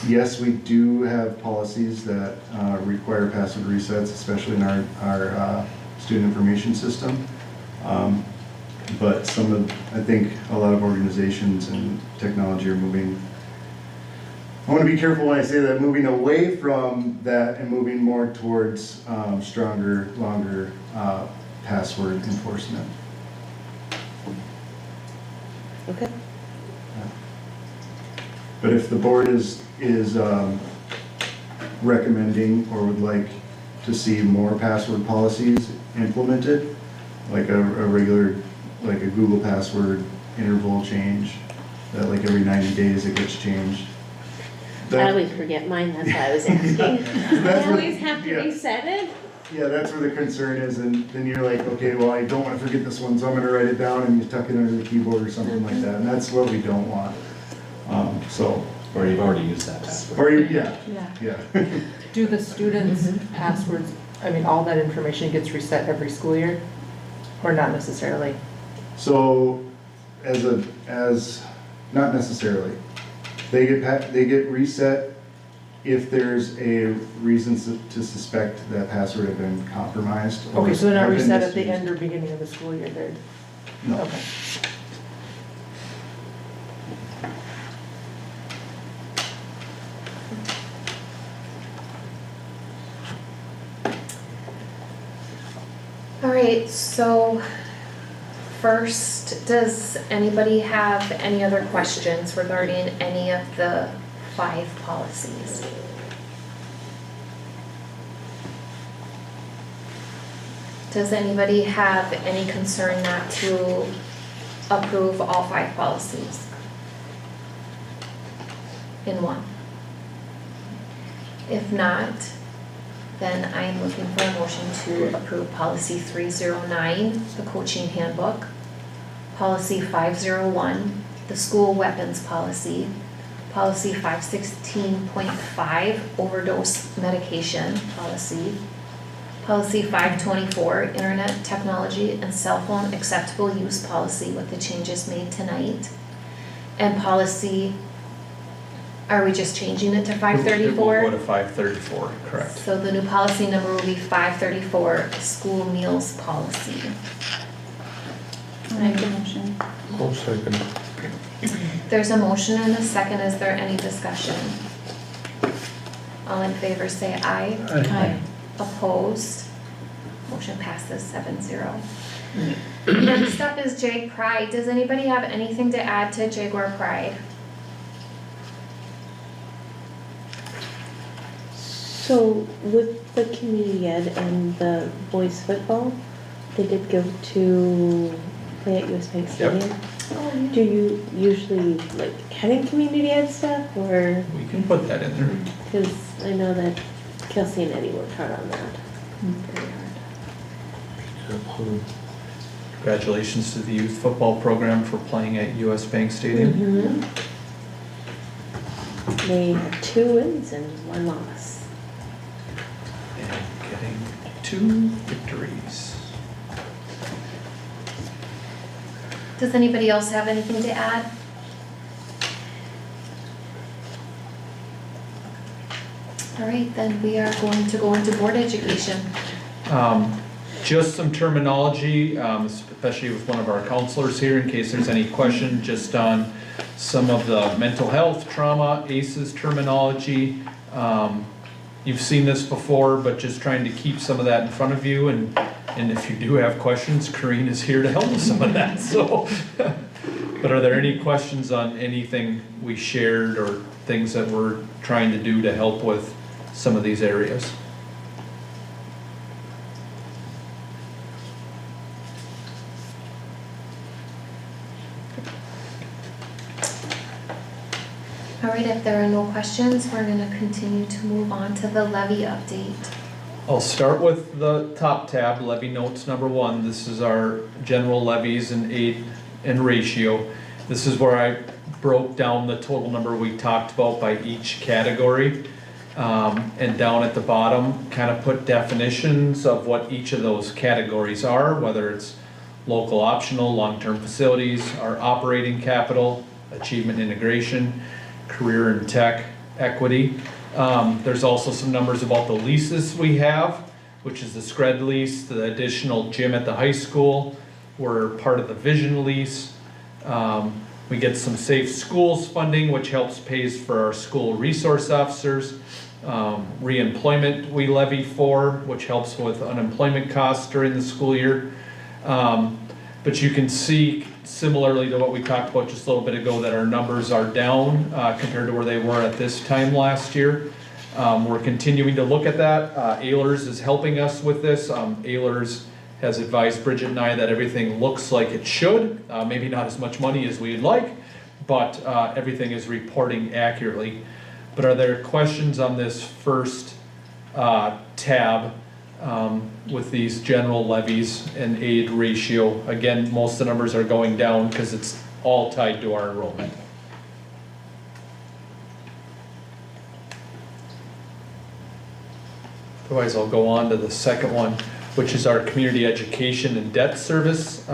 yes, we do have policies that require password resets, especially in our student information system. But I think a lot of organizations and technology are moving. I want to be careful when I say that, moving away from that and moving more towards stronger, longer password enforcement. Okay. But if the board is recommending or would like to see more password policies implemented, like a regular, like a Google password interval change, that like every 90 days it gets changed. I always forget mine, that's why I was asking. I always have to reset it? Yeah, that's where the concern is, and then you're like, okay, well, I don't want to forget this one, so I'm going to write it down, and you tuck it under the keyboard or something like that, and that's what we don't want. Or you've already used that password. Yeah. Do the students' passwords, I mean, all that information gets reset every school year? Or not necessarily? So, not necessarily. They get reset if there's a reason to suspect that password had been compromised. or Okay, so they're not have been reset at the misused. end or beginning of the school year, they're, No. okay. All right, so first, does anybody have any other questions regarding any of the 5 policies? Does anybody have any concern not to approve all 5 policies in one? If not, then I am looking for a motion to approve policy 309, the coaching handbook, policy 501, the school weapons policy, policy 516.5, overdose medication policy, policy 524, internet technology and cell phone acceptable use policy with the changes made tonight, and policy, are we just changing it to It will 534? go to 534, correct. So the new policy number will be 534, school meals policy. I'll make a motion. I'll second. There's a motion and a second, is there any discussion? All in favor say aye. Aye. Opposed? Motion passes 7-0. Next up is JAG Pride. Does anybody have anything to add to Jaguar Pride? So with the community ed and the boys football, they did go to play at US Bank Stadium. Oh, Do you usually like head in community ed stuff or, We can put that in there. cause I know that Kelsey and Eddie worked hard on that. Congratulations to the youth football program for playing at US Bank Stadium. Mhm. They had 2 wins and 1 loss. And getting 2 victories. Does anybody else have anything to add? All right, then we are going to go into board education. Just some terminology, especially with one of our counselors here, in case there's any question, just on some of the mental health, trauma, ACEs terminology. You've seen this before, but just trying to keep some of that in front of you, and if you do have questions, Corinne is here to help with some of that, so. But are there any questions on anything we shared or things that we're trying to do to help with some of these areas? All right, if there are no questions, we're gonna continue to move on to the levy update. I'll start with the top tab, levy notes number 1. This is our general levies and aid and ratio. This is where I broke down the total number we talked about by each category. And down at the bottom, kind of put definitions of what each of those categories are, whether it's local optional, long-term facilities, our operating capital, achievement integration, career and tech, equity. There's also some numbers about the leases we have, which is the Scred lease, the additional gym at the high school. We're part of the Vision lease. We get some Safe Schools funding, which helps pays for our school resource officers. Reemployment we levy for, which helps with unemployment costs during the school year. But you can see, similarly to what we talked about just a little bit ago, that our numbers are down compared to where they were at this time last year. We're continuing to look at that. Ehlers is helping us with this. Ehlers has advised Bridget and I that everything looks like it should. Maybe not as much money as we'd like, but everything is reporting accurately. But are there questions on this first tab with these general levies and aid ratio? Again, most of the numbers are going down because it's all tied to our enrollment. Otherwise, I'll go on to the second one, which is our community education and debt service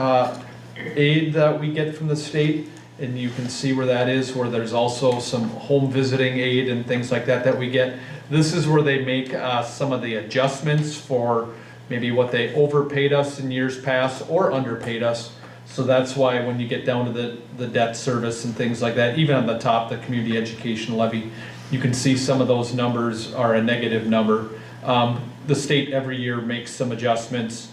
aid that we get from the state. And you can see where that is, where there's also some home visiting aid and things like that that we get. This is where they make some of the adjustments for maybe what they overpaid us in years past or underpaid us. So that's why when you get down to the debt service and things like that, even on the top, the community education levy, you can see some of those numbers are a negative number. The state every year makes some adjustments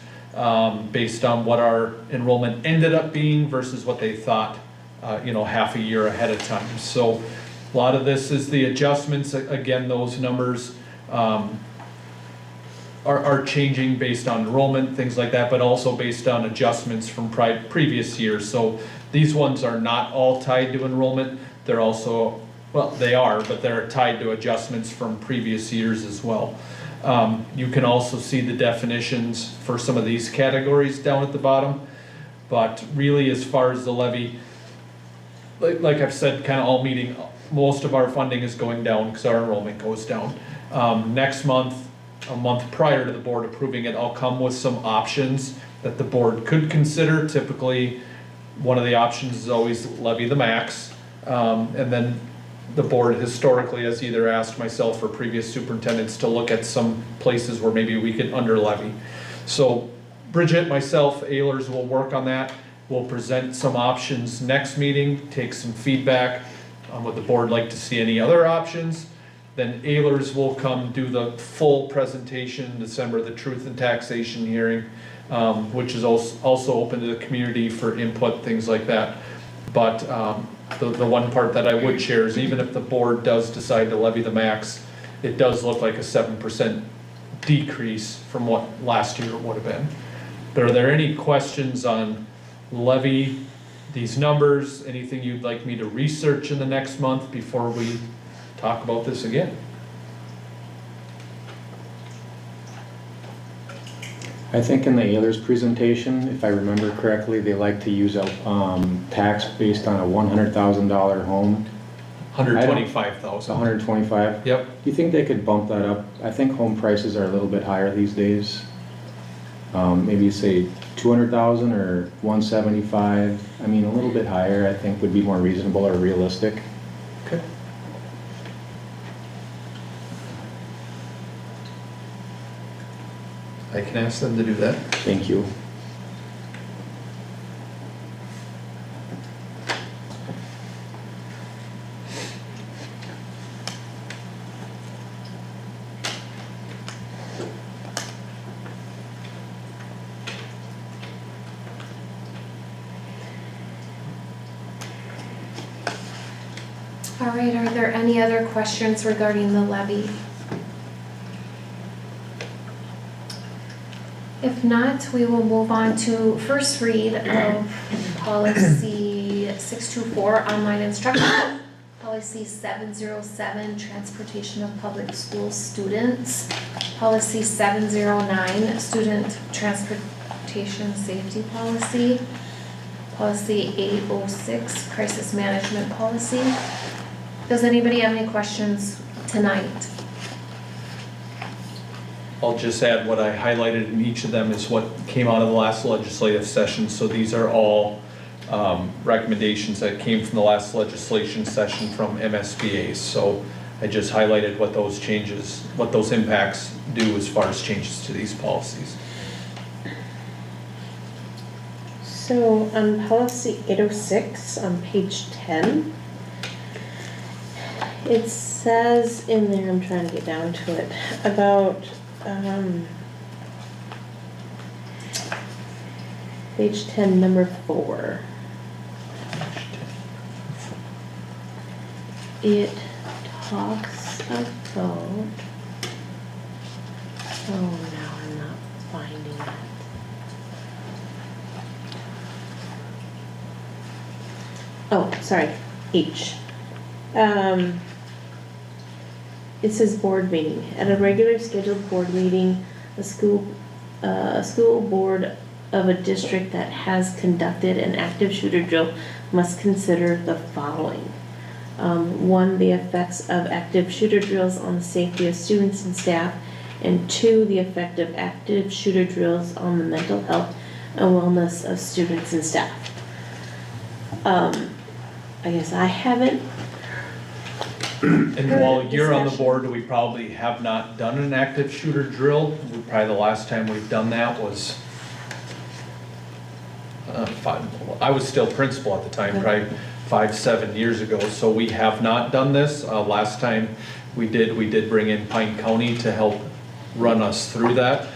based on what our enrollment ended up being versus what they thought, half a year ahead of time. So a lot of this is the adjustments. Again, those numbers are changing based on enrollment, things like that, but also based on adjustments from previous years. So these ones are not all tied to enrollment. They're also, well, they are, but they're tied to adjustments from previous years as well. You can also see the definitions for some of these categories down at the bottom. But really, as far as the levy, like I've said, kind of all meeting, most of our funding is going down because our enrollment goes down. Next month, a month prior to the board approving it, I'll come with some options that the board could consider. Typically, one of the options is always levy the max. And then the board historically has either asked myself or previous superintendents to look at some places where maybe we could under levy. So Bridget, myself, Ehlers will work on that. We'll present some options next meeting, take some feedback. Would the board like to see any other options? Then Ehlers will come do the full presentation in December, the truth and taxation hearing, which is also open to the community for input, things like that. But the one part that I would share is even if the board does decide to levy the max, it does look like a 7% decrease from what last year would have been. But are there any questions on levy, these numbers, anything you'd like me to research in the next month before we talk about this again? I think in the Ehlers presentation, if I remember correctly, they like to use a tax based on a $100,000 home. 125,000. 125? Yep. Do you think they could bump that up? I think home prices are a little bit higher these days. Maybe say 200,000 or 175. I mean, a little bit higher I think would be more reasonable or realistic. Okay. I can ask them to do that. Thank you. All right, are there any other questions regarding the levy? If not, we will move on to first read of policy 624, online instruction, policy 707, transportation of public school students, policy 709, student transportation safety policy, policy 806, crisis management policy. Does anybody have any questions tonight? I'll just add what I highlighted in each of them is what came out of the last legislative session. So these are all recommendations that came from the last legislation session from MSBA. So I just highlighted what those changes, what those impacts do as far as changes to these policies. So on policy 806 on page 10, it says in there, I'm trying to get down to it, about page 10, number 4. It talks about, oh, now I'm not finding it. Oh, sorry, H. It says board meeting. At a regular scheduled board meeting, a school board of a district that has conducted an active shooter drill must consider the following. 1, the effects of active shooter drills on the safety of students and staff, and 2, the effect of active shooter drills on the mental health and wellness of students and staff. I guess I haven't. And while you're on the board, we probably have not done an active shooter drill. Probably the last time we've done that was, I was still principal at the time, probably 5-7 years ago. So we have not done this. Last time we did bring in Pine County to help run us through that.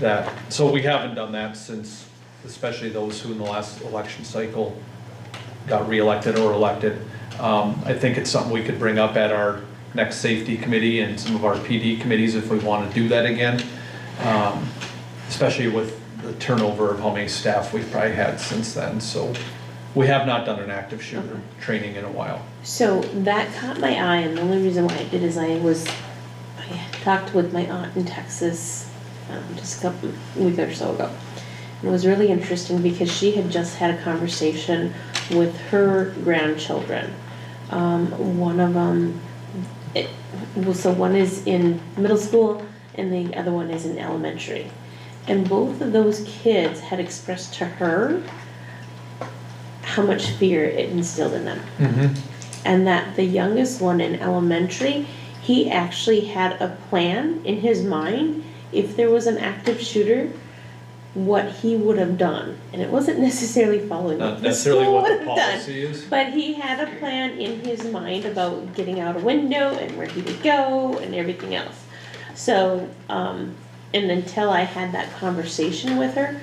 that, so we haven't done that since, especially those who in the last election cycle got reelected or elected. I think it's something we could bring up at our next safety committee and some of our PD committees if we want to do that again. Especially with the turnover of how many staff we've probably had since then. So we have not done an active shooter training in a while. So that caught my eye, and the only reason why I did is I talked with my aunt in Texas just a week or so ago. And it was really interesting because she had just had a conversation with her grandchildren. One of them, so one is in middle school and the other one is in elementary. And both of those kids had expressed to her how much fear it instilled in them. And that the youngest one in elementary, he actually had a plan in his mind, if there was an active shooter, what he would have done. And it wasn't necessarily following what Not the necessarily school what would the have done. policy is. But he had a plan in his mind about getting out a window and where he would go and everything else. So, and until I had that conversation with her,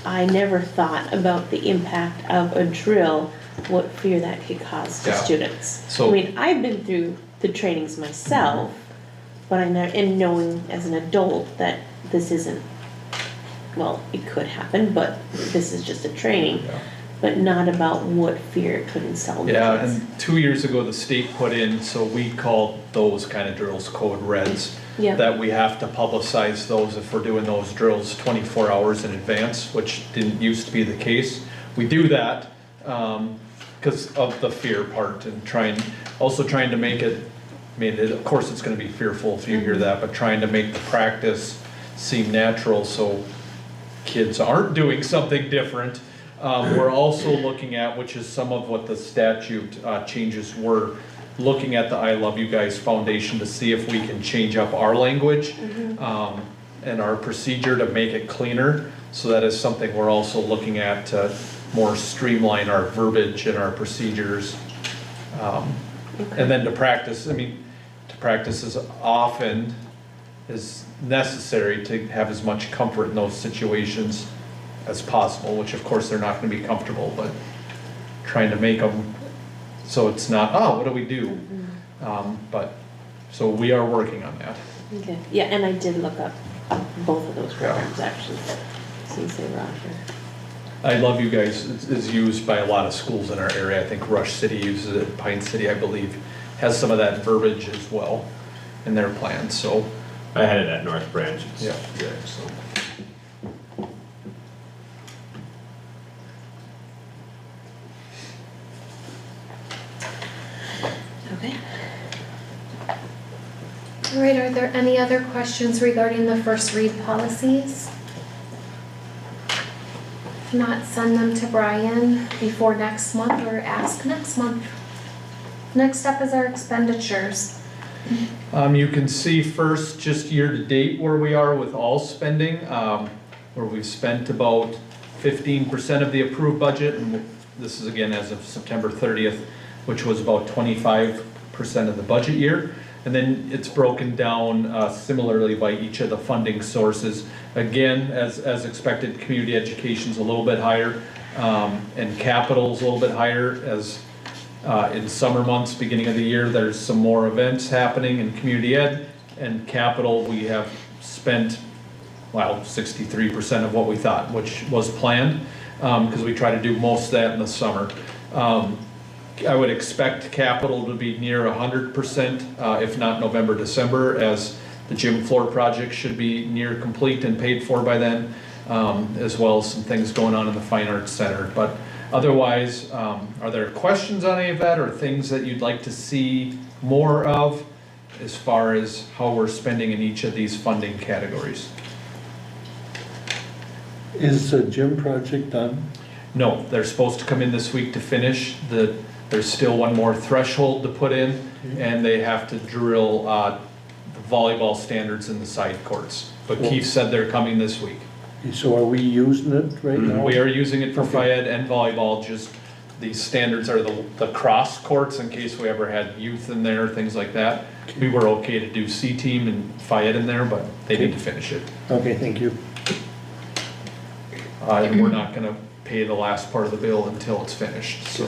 I never thought about the impact of a drill, what fear that could cause to Yeah. students. So- I mean, I've been through the trainings myself, but I never, and knowing as an adult that this isn't, well, it could happen, but this is just a training, Yeah. but not about what fear it could instill in the Yeah, kids. and 2 years ago, the state put in, so we called those kind of drills code reds. Yeah. That we have to publicize those if we're doing those drills 24 hours in advance, which didn't used to be the case. We do that because of the fear part and also trying to make it, I mean, of course it's gonna be fearful if you hear that, but trying to make the practice seem natural so kids aren't doing something different. We're also looking at, which is some of what the statute changes were, looking at the I Love You Guys Foundation to see if we can change up our language and our procedure to make it cleaner. So that is something we're also looking at to more streamline our verbiage and our procedures. And then to practice, I mean, to practice as often as necessary to have as much comfort in those situations as possible, which of course they're not gonna be comfortable, but trying to make them so it's not, oh, what do we do? But, so we are working on that. Okay, yeah, and I did look up both of those programs actually, since they were out here. I Love You Guys is used by a lot of schools in our area. I think Rush City uses it, Pine City, I believe, has some of that verbiage as well in their plans, so. I had it at North Branch. It's Yeah. good, so. Okay. All right, are there any other questions regarding the first read policies? If not, send them to Brian before next month or ask next month. Next up is our expenditures. You can see first, just year-to-date where we are with all spending, where we've spent about 15% of the approved budget, and this is again as of September 30th, which was about 25% of the budget year. And then it's broken down similarly by each of the funding sources. Again, as expected, community education's a little bit higher, and capital's a little bit higher as in summer months, beginning of the year, there's some more events happening in community ed, and capital, we have spent, well, 63% of what we thought, which was planned, because we try to do most of that in the summer. I would expect capital to be near 100%, if not November, December, as the gym floor project should be near complete and paid for by then, as well as some things going on in the Fine Arts Center. But otherwise, are there questions on any of that or things that you'd like to see more of as far as how we're spending in each of these funding categories? Is the gym project done? No, they're supposed to come in this week to finish. There's still one more threshold to put in, and they have to drill the volleyball standards in the side courts. But Keith said they're coming this week. So are we using it right now? We are using it for FIED and volleyball, just these standards are the cross courts in case we ever had youth in there, things like that. We were okay to do C-team and FIED in there, but they need to finish it. Okay, thank you. we're not gonna pay the last part of the bill until it's finished, so.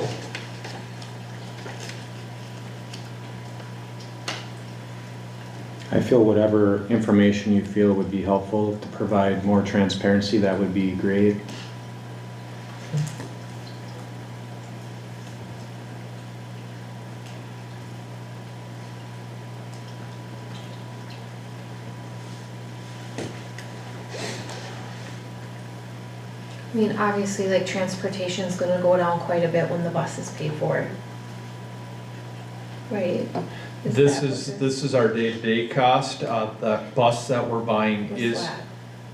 I feel whatever information you feel would be helpful to provide more transparency, that would be great. I mean, obviously, like, transportation's gonna go down quite a bit when the bus is paid for. Right? This that is, what this is our day-to-day cost. The bus that we're buying was is, flat?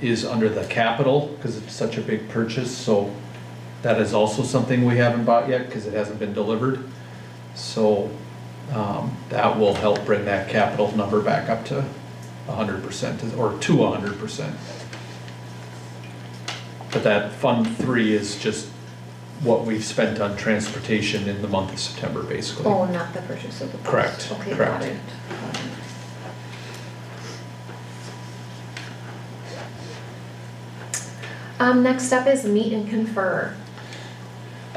is under the capital, because it's such a big purchase, so that is also something we haven't bought yet, because it hasn't been delivered. So, that will help bring that capital number back up to 100%, or to 100%. But that Fund 3 is just what we've spent on transportation in the month of September, basically. Oh, not the purchase of the bus. Correct, Okay, got correct. it. Next up is meet and confer.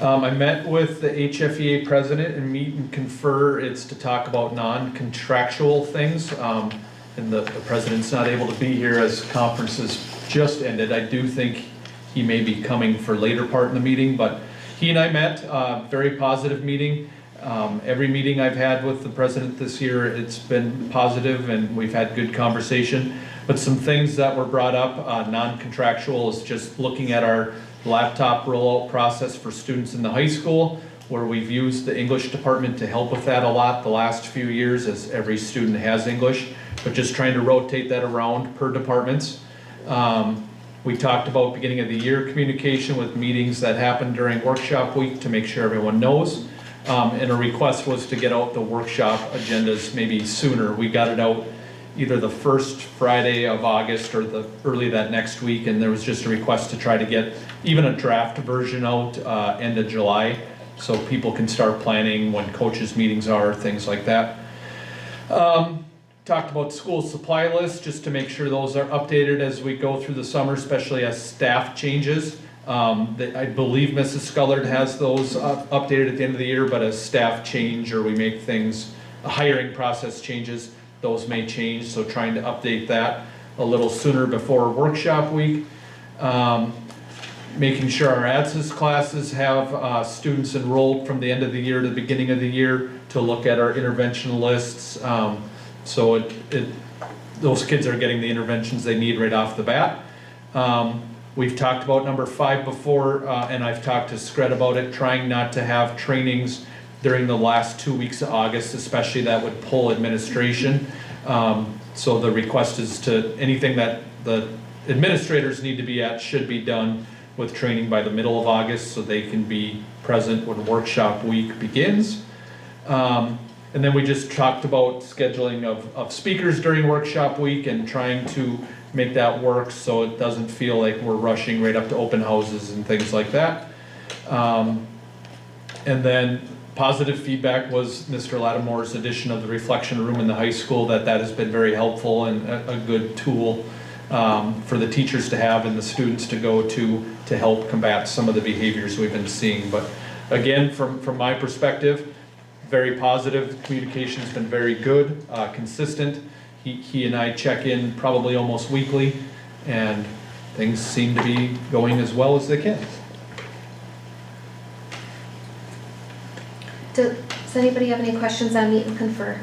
I met with the HFEA president and meet and confer. It's to talk about non-contractual things. And the president's not able to be here as conferences just ended. I do think he may be coming for later part in the meeting, but he and I met, very positive meeting. Every meeting I've had with the president this year, it's been positive and we've had good conversation. But some things that were brought up, non-contractual, is just looking at our laptop rollout process for students in the high school, where we've used the English department to help with that a lot the last few years, as every student has English, but just trying to rotate that around per departments. We talked about beginning of the year communication with meetings that happened during workshop week to make sure everyone knows. And a request was to get out the workshop agendas maybe sooner. We got it out either the first Friday of August or the early that next week, and there was just a request to try to get even a draft version out end of July, so people can start planning when coaches' meetings are, things like that. Talked about school supply lists, just to make sure those are updated as we go through the summer, especially as staff changes. I believe Mrs. Scullard has those updated at the end of the year, but as staff change or we make things, hiring process changes, those may change, so trying to update that a little sooner before workshop week. Making sure our ADSIS classes have students enrolled from the end of the year to the beginning of the year to look at our intervention lists. So those kids are getting the interventions they need right off the bat. We've talked about number 5 before, and I've talked to Scred about it, trying not to have trainings during the last 2 weeks of August, especially that would pull administration. So the request is to, anything that the administrators need to be at should be done with training by the middle of August, so they can be present when workshop week begins. And then we just talked about scheduling of speakers during workshop week and trying to make that work so it doesn't feel like we're rushing right up to open houses and things like that. And then positive feedback was Mr. Lattimore's addition of the reflection room in the high school, that has been very helpful and a good tool for the teachers to have and the students to go to help combat some of the behaviors we've been seeing. But again, from my perspective, very positive. Communication's been very good, consistent. He and I check in probably almost weekly, and things seem to be going as well as they can. Does anybody have any questions on meet and confer?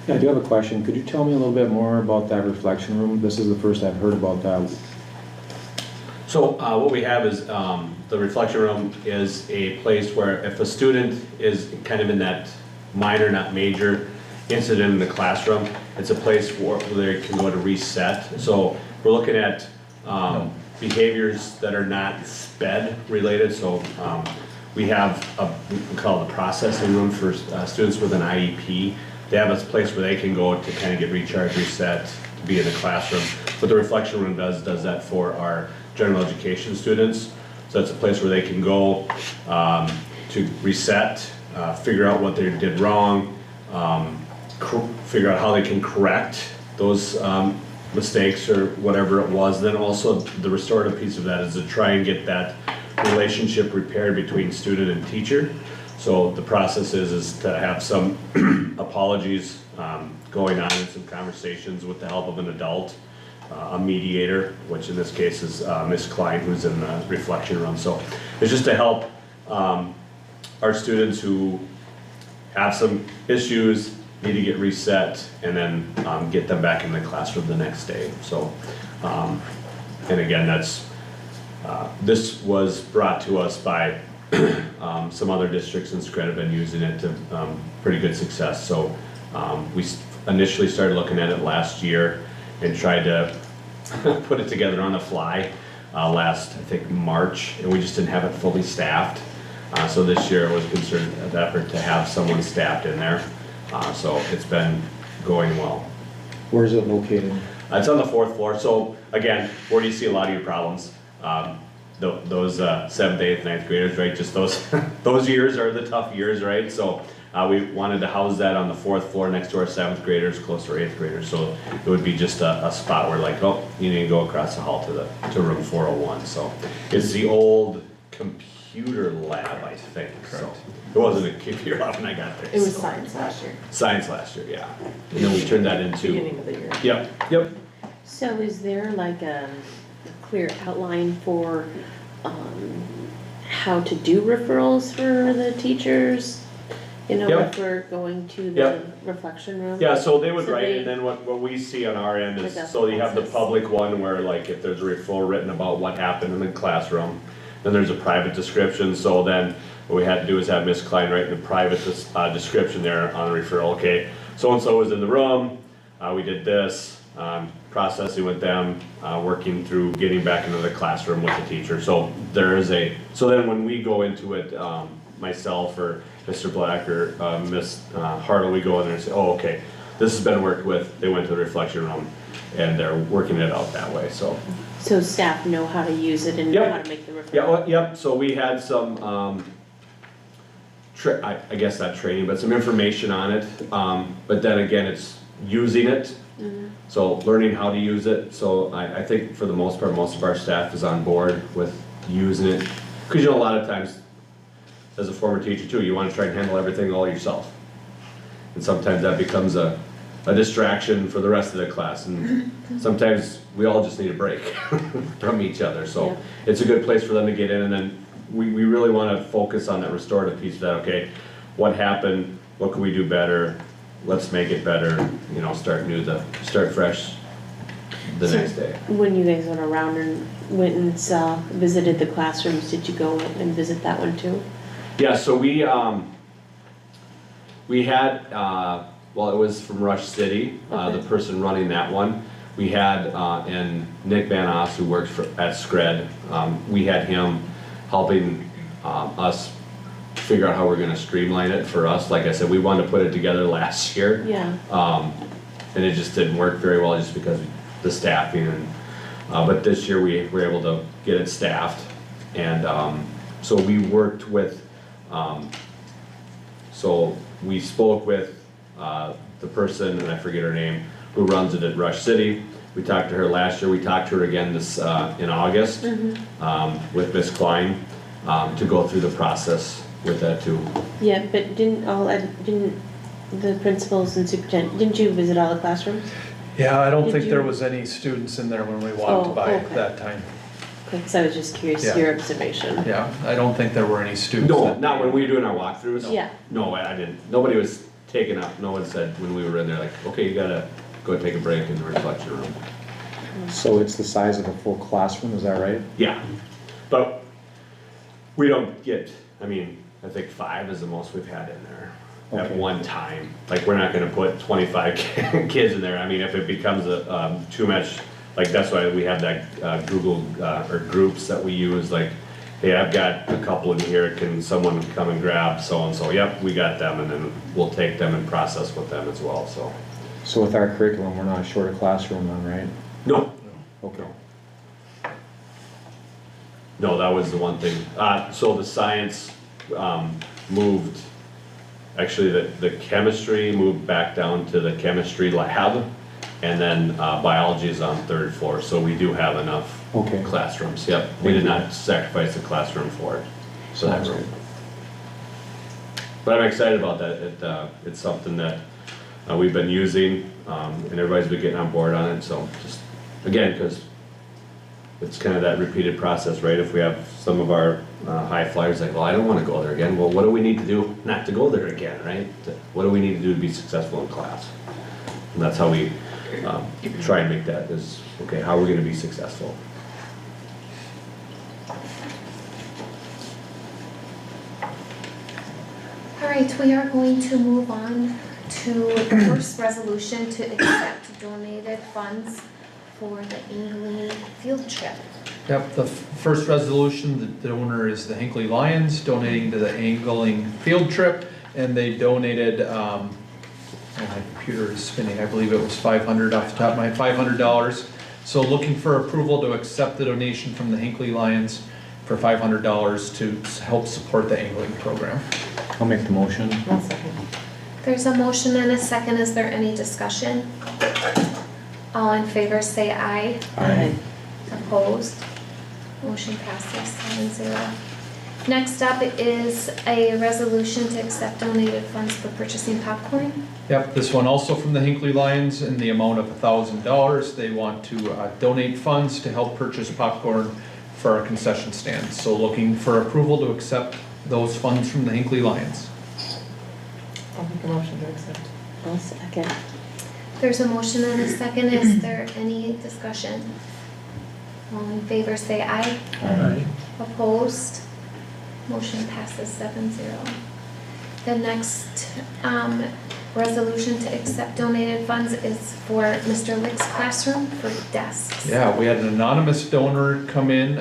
Yeah, I do have a question. Could you tell me a little bit more about that reflection room? This is the first I've heard about that. So what we have is the reflection room is a place where if a student is kind of in that minor, not major incident in the classroom, it's a place where they can go to reset. So we're looking at behaviors that are not SPED related. So we have we call it a processing room for students with an IEP. They have a place where they can go to kind of get recharged, reset, to be in the classroom. What the reflection room does that for our general education students. So that's a place where they can go to reset, figure out what they did wrong, figure out how they can correct those mistakes or whatever it was. Then also the restorative piece of that is to try and get that relationship repaired between student and teacher. So the process is to have some apologies going on and some conversations with the help of an adult, a mediator, which in this case is Miss Klein, who's in the reflection room. So it's just to help our students who have some issues, need to get reset, and then get them back in the classroom the next day. So, and again, that's this was brought to us by some other districts in Scred have been using it to pretty good success. So we initially started looking at it last year and tried to put it together on the fly last, I think, March, and we just didn't have it fully staffed. So this year it was a concerted effort to have someone staffed in there. So it's been going well. Where is it located? It's on the 4th floor. So again, where do you see a lot of your problems? Those 7th, 8th, 9th graders, right? Just those those years are the tough years, right? So we wanted to house that on the 4th floor next to our 7th graders, close to our 8th graders. So it would be just a spot where like, oh, you need to go across the hall to room 401. So it's the old computer lab, I think. So it wasn't a computer lab when I got there. It was so. science last year, Science last year, yeah. And then we turned that into. beginning of the year. Yep. So is there like a clear outline for, how to do referrals for the teachers? You know, Yep. if we're going to the Yep. reflection room? Yeah, so they would So write they- it, and then what we see on our end is, Without so you have the process. public one where like if there's a referral written about what happened in the classroom, then there's a private description, so then what we had to do is have Miss Klein write in the private description there on the referral, okay, so-and-so was in the room, we did this, processing with them, working through getting back into the classroom with the teacher, so there is so then when we go into it, myself or Mr. Black or Miss Hartle, we go in there and say, oh, okay, this has been worked with, they went to the reflection room, and they're working it out that way, so. So staff know how to use it and know Yep. how to make the referral? Yeah, well, yep, so we had some, I guess not training, but some information on it, but then again, it's using it. So learning how to use it, so I think for the most part, most of our staff is on board with using it. Cause you know, a lot of times, as a former teacher too, you wanna try and handle everything all yourself. And sometimes that becomes a distraction for the rest of the class, and sometimes we all just need a break from each other, so Yeah. it's a good place for them to get in, and then we really wanna focus on that restorative piece of that, okay, what happened, what can we do better, let's make it better, you know, start fresh the So- next day. When you guys went around and went and visited the classrooms, did you go and visit that one too? Yeah, so we had, well, it was from Rush City, the person running that one. We had, and Nick Van Oss, who works at Scred, we had him helping us figure out how we're gonna streamline it for us. Like I said, we wanted to put it together last year. Yeah. And it just didn't work very well just because of the staffing and, but this year we were able to get it staffed. And, so we worked with, so we spoke with, the person, and I forget her name, who runs it at Rush City. We talked to her last year, we talked to her again this, in August, with Miss Klein, to go through the process with that too. Yeah, but didn't the principals and superintendent, didn't you visit all the classrooms? Yeah, I don't Did think there you- was any students in there when we Oh, walked by okay. that time. Because I was just curious, Yeah. your observation. Yeah, I don't think there were any students. No, that not day. when we were doing our walkthroughs. Yeah. No, I didn't. Nobody was taken up. No one said when we were in there, like, okay, you gotta go take a break in the reflection room. So it's the size of a full classroom, is that right? Yeah, but we don't get, I mean, I think 5 is the most we've had in there at Okay. one time. Like, we're not gonna put 25 kids in there. I mean, if it becomes too much, like, that's why we have that Google, or groups that we use, like, hey, I've got a couple in here, can someone come and grab so-and-so? Yep, we got them, and then we'll take them and process with them as well, so. So with our curriculum, we're not short a classroom then, right? No, Okay. no, that was the one thing. So the science moved, actually the chemistry moved back down to the chemistry lab. And then biology is on third floor, so we do have enough Okay. classrooms, yep. We did not sacrifice a classroom for it, for that Sounds room. good. But I'm excited about that. It's something that we've been using, and everybody's been getting on board on it, so just, again, because it's kind of that repeated process, right? If we have some of our high flyers like, well, I don't want to go there again, well, what do we need to do not to go there again, right? What do we need to do to be successful in class? And that's how we try and make that is, okay, how are we going to be successful? All right, we are going to move on to the first resolution to accept donated funds for the Hinckley field trip. Yep, the first resolution, the donor is the Hinckley-Lions donating to the angling field trip, and they donated, oh, my computer is spinning, I believe it was $500 off the top of my, $500. So looking for approval to accept the donation from the Hinckley-Lions for $500 to help support the angling program. I'll make the motion. One second. There's a motion and a second. Is there any discussion? All in favor say aye. Aye. Opposed? Motion passes 7-0. Next up is a resolution to accept donated funds for purchasing popcorn. Yep, this one also from the Hinckley-Lions in the amount of $1,000. They want to donate funds to help purchase popcorn for our concession stand. So looking for approval to accept those funds from the Hinckley-Lions. I'll make a motion to accept. I'll second. There's a motion and a second. Is there any discussion? All in favor say aye. Aye. Opposed? Motion passes 7-0. The next resolution to accept donated funds is for Mr. Lick's classroom for desks. Yeah, we had an anonymous donor come in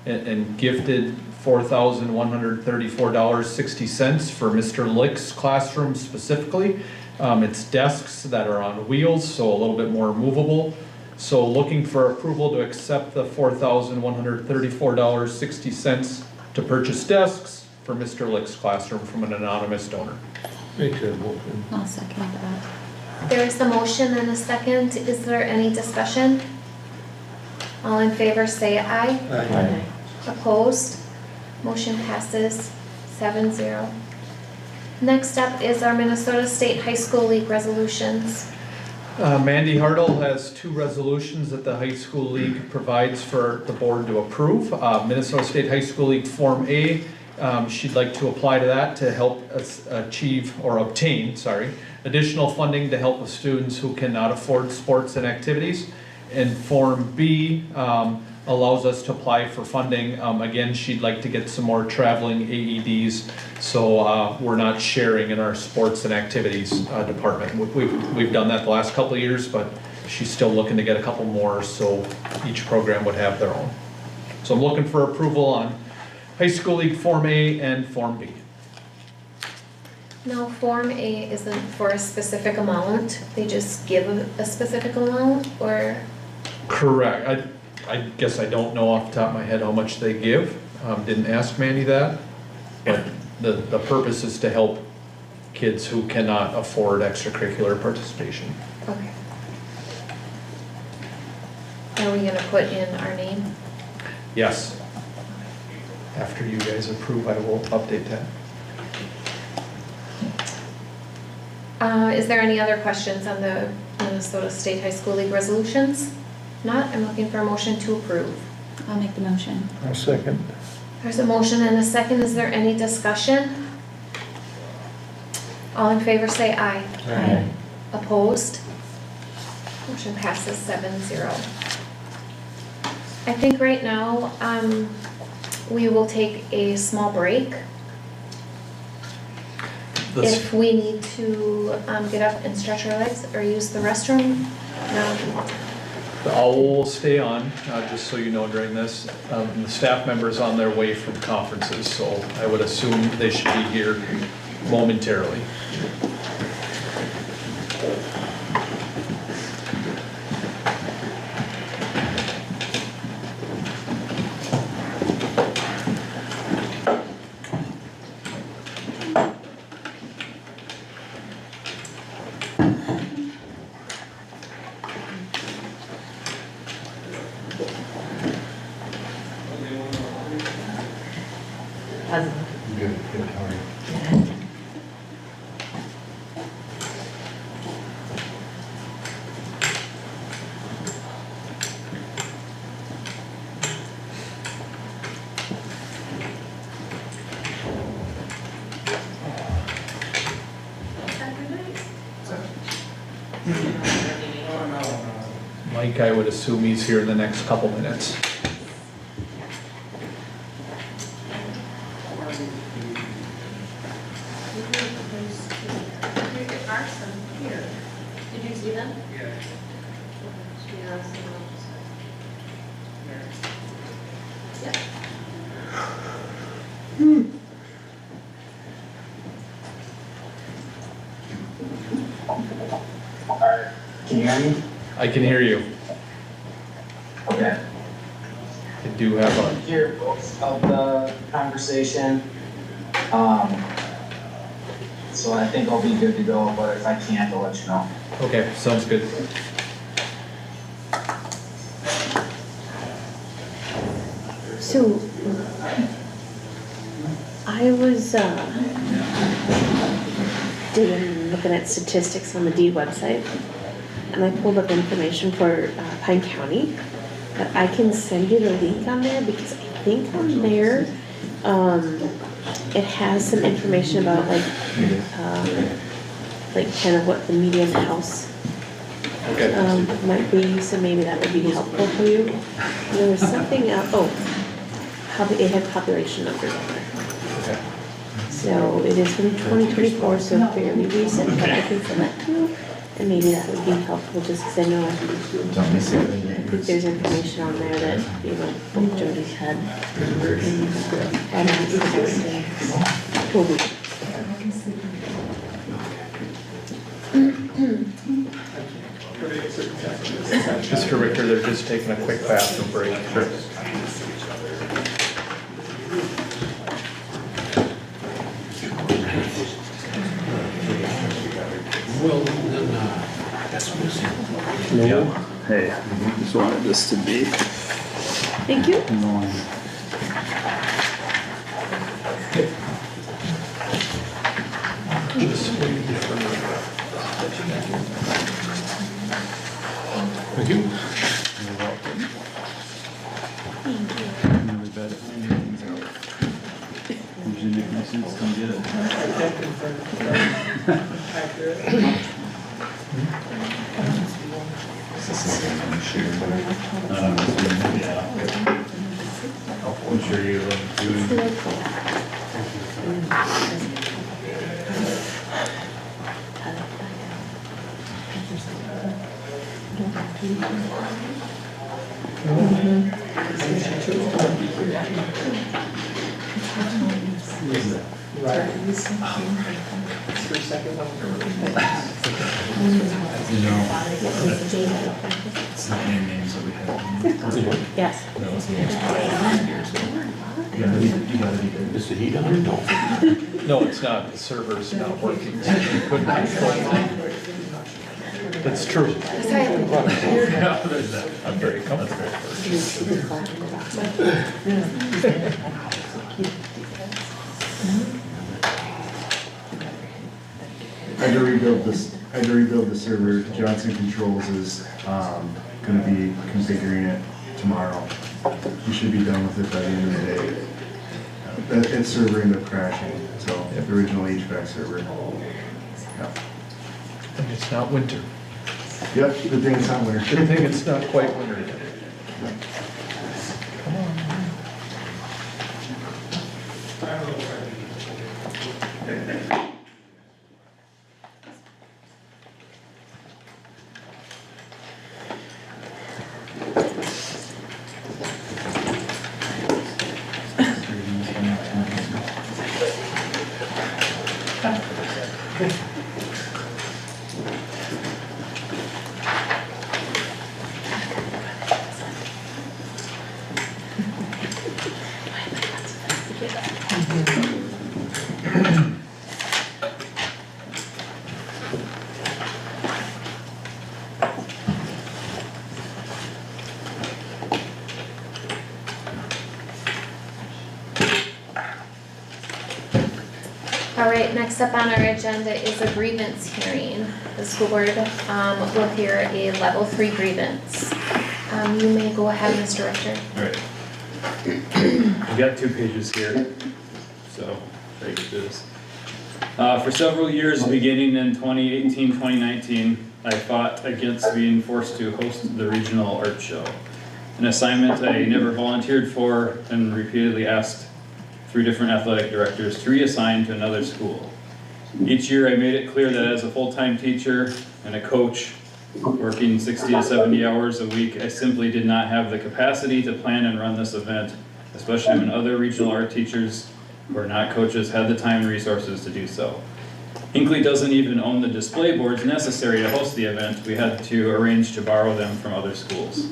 and gifted $4,134.60 for Mr. Lick's classroom specifically. It's desks that are on wheels, so a little bit more movable. So looking for approval to accept the $4,134.60 to purchase desks for Mr. Lick's classroom from an anonymous donor. Make that motion. I'll second that. There is a motion and a second. Is there any discussion? All in favor say aye. Aye. Opposed? Motion passes 7-0. Next up is our Minnesota State High School League resolutions. Mandy Hartle has two resolutions that the high school league provides for the board to approve. Minnesota State High School League Form A, she'd like to apply to that to help us obtain additional funding to help with students who cannot afford sports and activities. And Form B allows us to apply for funding. Again, she'd like to get some more traveling AEDs, so we're not sharing in our sports and activities department. We've done that the last couple of years, but she's still looking to get a couple more, so each program would have their own. So I'm looking for approval on High School League Form A and Form B. Now, Form A isn't for a specific amount. They just give a specific amount, or? Correct. I guess I don't know off the top of my head how much they give. Didn't ask Mandy that. But the purpose is to help kids who cannot afford extracurricular participation. Okay. Are we gonna put in our name? Yes. After you guys approve, I will update that. Is there any other questions on the Minnesota State High School League resolutions? Not, I'm looking for a motion to approve. I'll make the motion. I'll second. There's a motion and a second. Is there any discussion? All in favor say aye. Aye. Opposed? Motion passes 7-0. I think right now, we will take a small break. If we need to get up and stretch our legs or use the restroom, no. The owl will stay on, just so you know during this. The staff members on their way from conferences, so I would assume they should be here momentarily. Positive. Good, good, how are you? Mike, I would assume he's here in the next couple minutes. Did you see them? Yeah. Can you hear me? I can hear you. Okay. I do have a, Hear both of the conversation. So I think I'll be good to go, but if I can't, I'll let you know. okay, sounds good. So, I was, looking at statistics on the deed website, and I pulled up information for Pine County, but I can send you the link on there, because I think on there, it has some information about like kind of what the median house Okay. might be, so maybe that would be helpful for you. There was something else, it had population numbers on there. Okay. So it is from 2024, so fairly recent, but I can send that to you. And maybe that would be helpful, just because I know, I think there's information on there that, both Jody's had. And Toby. Mr. Richter, they're just taking a quick bathroom break. Sure. Hey, just wanted this to be Thank you. annoying. Just waiting for Thank you. I'm really bad at finding things out. Usually make my suits come get it. I'm sure you're doing. It's not any names that we have. Yes. You gotta be good. Is the heat on? No. No, it's not, the server's not working, so you couldn't control it. That's true. I'm very comfortable. I had to rebuild the server. Johnson Controls is gonna be configuring it tomorrow. We should be done with it by the end of the day. That server ended up crashing, so the original HVAC server. Yeah. And it's not winter. Yep, good thing it's not winter. Good thing it's not quite winter yet. Come on. All right, next up on our agenda is a grievance hearing. The school board will hear a level 3 grievance. You may go ahead, Mr. Richter. All right. I've got 2 pages here, so try to get through this. For several years, beginning in 2018, 2019, I fought against being forced to host the regional art show. An assignment I never volunteered for and repeatedly asked 3 different athletic directors to reassign to another school. Each year I made it clear that as a full-time teacher and a coach, working 60 to 70 hours a week, I simply did not have the capacity to plan and run this event, especially when other regional art teachers who are not coaches had the time and resources to do so. Hinckley doesn't even own the display boards necessary to host the event. We had to arrange to borrow them from other schools.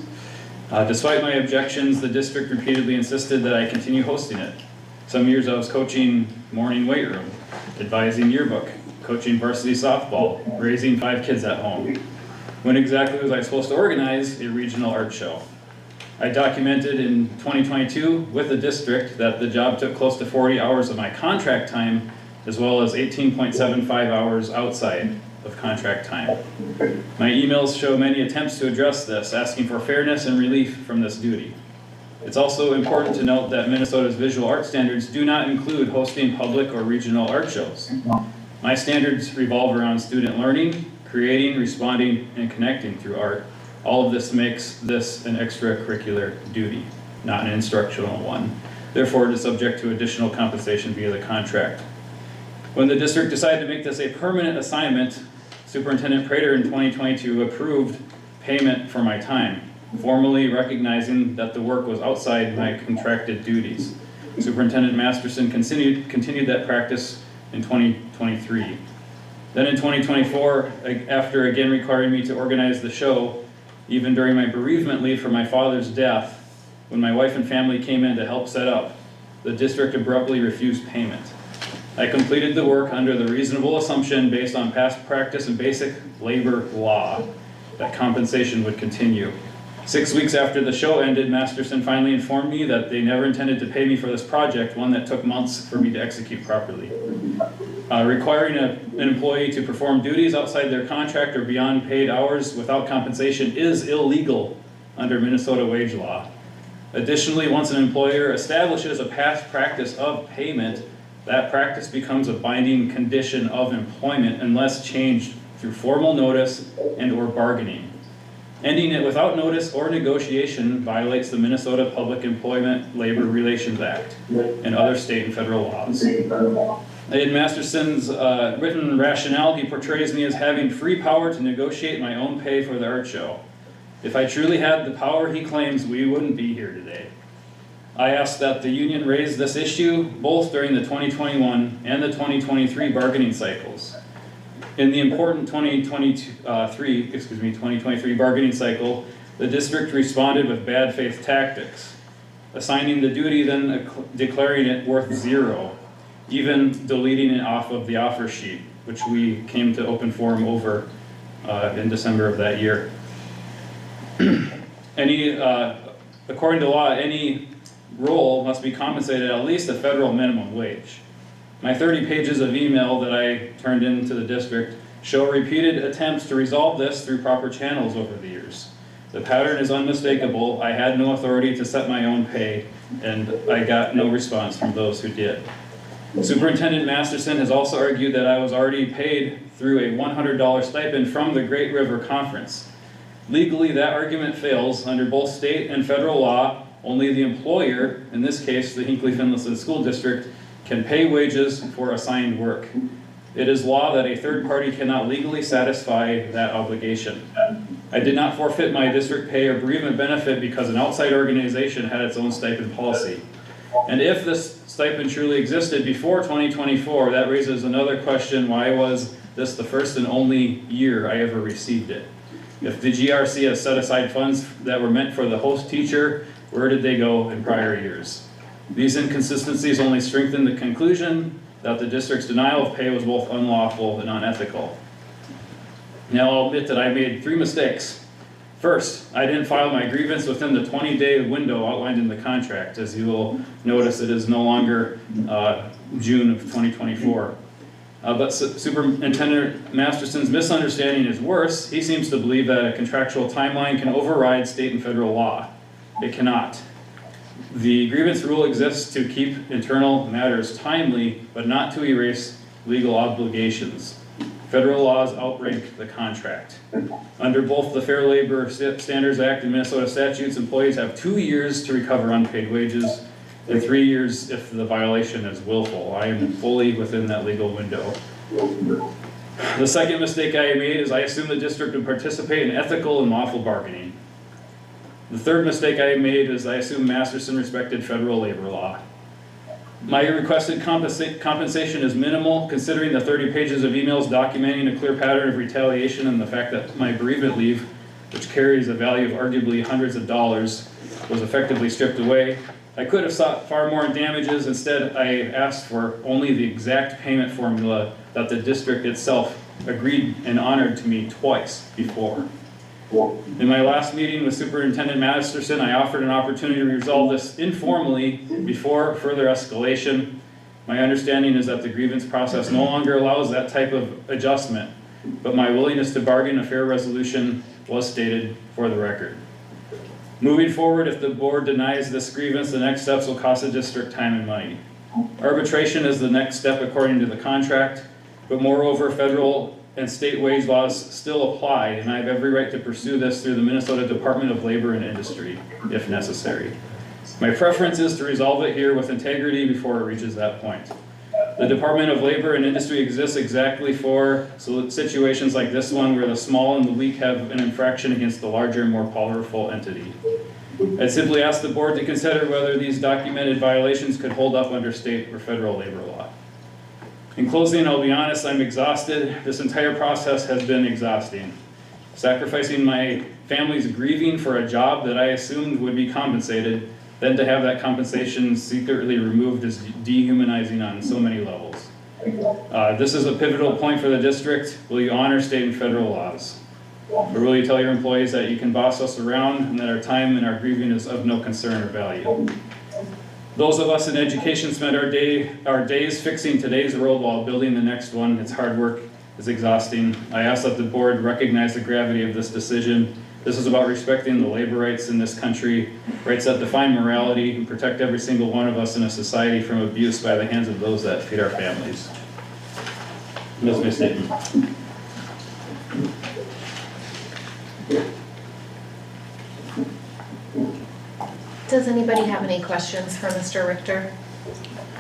Despite my objections, the district repeatedly insisted that I continue hosting it. Some years I was coaching morning weight room, advising yearbook, coaching varsity softball, raising 5 kids at home. When exactly was I supposed to organize a regional art show? I documented in 2022 with the district that the job took close to 40 hours of my contract time, as well as 18.75 hours outside of contract time. My emails show many attempts to address this, asking for fairness and relief from this duty. It's also important to note that Minnesota's visual art standards do not include hosting public or regional art shows. My standards revolve around student learning, creating, responding, and connecting through art. All of this makes this an extracurricular duty, not an instructional one. Therefore, it is subject to additional compensation via the contract. When the district decided to make this a permanent assignment, Superintendent Prater in 2022 approved payment for my time, formally recognizing that the work was outside my contracted duties. Superintendent Masterson continued that practice in 2023. Then in 2024, after again requiring me to organize the show, even during my bereavement leave for my father's death, when my wife and family came in to help set up, the district abruptly refused payment. I completed the work under the reasonable assumption based on past practice and basic labor law that compensation would continue. 6 weeks after the show ended, Masterson finally informed me that they never intended to pay me for this project, one that took months for me to execute properly. Requiring an employee to perform duties outside their contract or beyond paid hours without compensation is illegal under Minnesota wage law. Additionally, once an employer establishes a past practice of payment, that practice becomes a binding condition of employment unless changed through formal notice and or bargaining. Ending it without notice or negotiation violates the Minnesota Public Employment Labor Relations Act and other state and federal laws. In Masterson's written rationale, he portrays me as having free power to negotiate my own pay for the art show. If I truly had the power he claims, we wouldn't be here today. I ask that the union raise this issue both during the 2021 and the 2023 bargaining cycles. In the important 2023 bargaining cycle, the district responded with bad faith tactics, assigning the duty, then declaring it worth 0, even deleting it off of the offer sheet, which we came to open forum over in December of that year. According to law, any role must be compensated at least a federal minimum wage. My 30 pages of email that I turned into the district show repeated attempts to resolve this through proper channels over the years. The pattern is unmistakable. I had no authority to set my own pay, and I got no response from those who did. Superintendent Masterson has also argued that I was already paid through a $100 stipend from the Great River Conference. Legally, that argument fails. Under both state and federal law, only the employer, in this case the Hinckley-Finlayson School District, can pay wages for assigned work. It is law that a third party cannot legally satisfy that obligation. I did not forfeit my district pay or bereavement benefit because an outside organization had its own stipend policy. And if this stipend truly existed before 2024, that raises another question: why was this the first and only year I ever received it? If the GRC has set aside funds that were meant for the host teacher, where did they go in prior years? These inconsistencies only strengthen the conclusion that the district's denial of pay was both unlawful and unethical. Now I'll admit that I made 3 mistakes. First, I didn't file my grievance within the 20-day window outlined in the contract. As you will notice, it is no longer June of 2024. But Superintendent Masterson's misunderstanding is worse. He seems to believe that a contractual timeline can override state and federal law. It cannot. The grievance rule exists to keep internal matters timely, but not to erase legal obligations. Federal laws outrank the contract. Under both the Fair Labor Standards Act and Minnesota statutes, employees have 2 years to recover unpaid wages and 3 years if the violation is willful. I am fully within that legal window. The second mistake I made is I assumed the district would participate in ethical and lawful bargaining. The third mistake I made is I assumed Masterson respected federal labor law. My requested compensation is minimal, considering the 30 pages of emails documenting a clear pattern of retaliation and the fact that my bereavement leave, which carries a value of arguably hundreds of dollars, was effectively stripped away. I could have sought far more in damages. Instead, I asked for only the exact payment formula that the district itself agreed and honored to me twice before. In my last meeting with Superintendent Masterson, I offered an opportunity to resolve this informally before further escalation. My understanding is that the grievance process no longer allows that type of adjustment, but my willingness to bargain a fair resolution was stated for the record. Moving forward, if the board denies this grievance, the next steps will cost the district time and money. Arbitration is the next step according to the contract, but moreover, federal and state wage laws still apply, and I have every right to pursue this through the Minnesota Department of Labor and Industry, if necessary. My preference is to resolve it here with integrity before it reaches that point. The Department of Labor and Industry exists exactly for situations like this one, where the small and the weak have an infraction against the larger and more powerful entity. I'd simply ask the board to consider whether these documented violations could hold up under state or federal labor law. In closing, I'll be honest, I'm exhausted. This entire process has been exhausting. Sacrificing my family's grieving for a job that I assumed would be compensated, then to have that compensation secretly removed is dehumanizing on so many levels. This is a pivotal point for the district. Will you honor state and federal laws? Or will you tell your employees that you can boss us around and that our time and our grieving is of no concern or value? Those of us in education spend our days fixing today's world while building the next one. It's hard work, it's exhausting. I ask that the board recognize the gravity of this decision. This is about respecting the labor rights in this country, rights that define morality and protect every single one of us in a society from abuse by the hands of those that feed our families. That's my statement. Does anybody have any questions for Mr. Richter?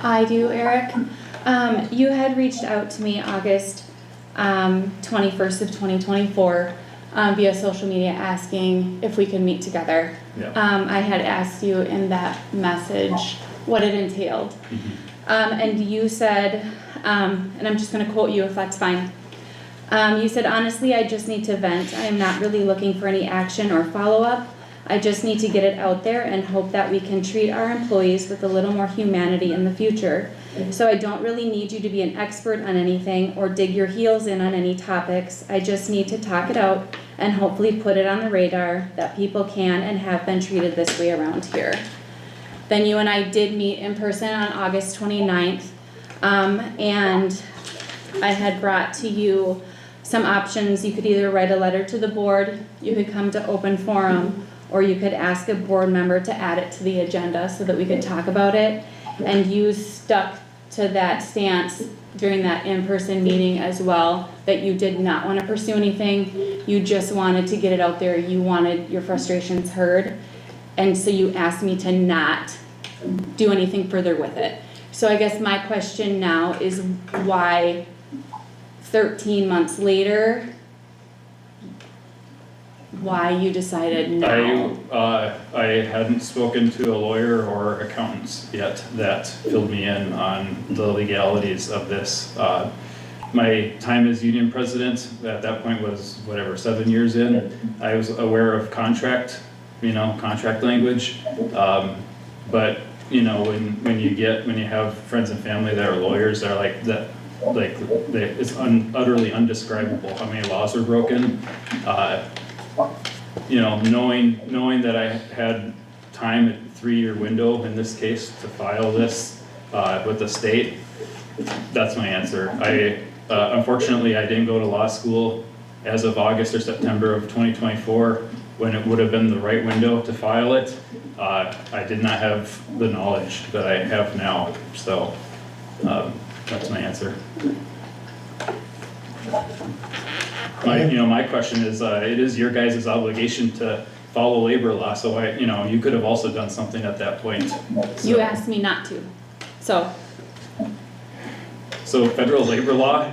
I do, Eric. You had reached out to me August 21st of 2024 via social media asking if we could meet together. Yeah. I had asked you in that message what it entailed. And you said, and I'm just going to quote you if that's fine. You said, honestly, I just need to vent. I am not really looking for any action or follow-up. I just need to get it out there and hope that we can treat our employees with a little more humanity in the future. So I don't really need you to be an expert on anything or dig your heels in on any topics. I just need to talk it out and hopefully put it on the radar that people can and have been treated this way around here. Then you and I did meet in person on August 29th, and I had brought to you some options. You could either write a letter to the board, you could come to open forum, or you could ask a board member to add it to the agenda so that we could talk about it. And you stuck to that stance during that in-person meeting as well, that you did not want to pursue anything. You just wanted to get it out there. You wanted your frustrations heard. And so you asked me to not do anything further with it. So I guess my question now is why 13 months later, why you decided no? I hadn't spoken to a lawyer or accountants yet that filled me in on the legalities of this. My time as union president at that point was 7 years in. I was aware of contract language, but when you have friends and family that are lawyers, they're like that. It's utterly undescribable how many laws were broken. Knowing that I had time, a 3-year window in this case, to file this with the state, that's my answer. Unfortunately, I didn't go to law school as of August or September of 2024, when it would have been the right window to file it. I did not have the knowledge that I have now, so that's my answer. My question is, it is your guys' obligation to follow labor law, so you could have also done something at that point. You asked me not to, so. So federal labor law,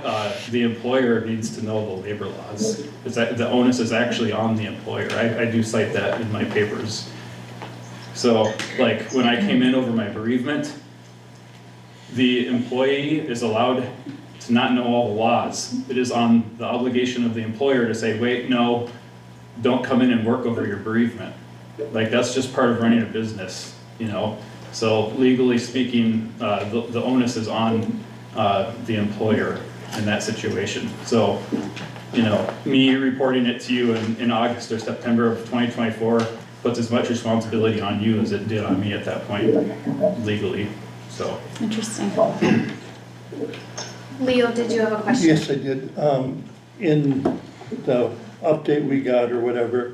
the employer needs to know the labor laws. The onus is actually on the employer. I do cite that in my papers. So like when I came in over my bereavement, the employee is allowed to not know all the laws. It is on the obligation of the employer to say, wait, no, don't come in and work over your bereavement. Like that's just part of running a business, So legally speaking, the onus is on the employer in that situation. So, me reporting it to you in August or September of 2024 puts as much responsibility on you as it did on me at that point legally, so. Interesting. Leo, did you have a question? Yes, I did. In the update we got or whatever,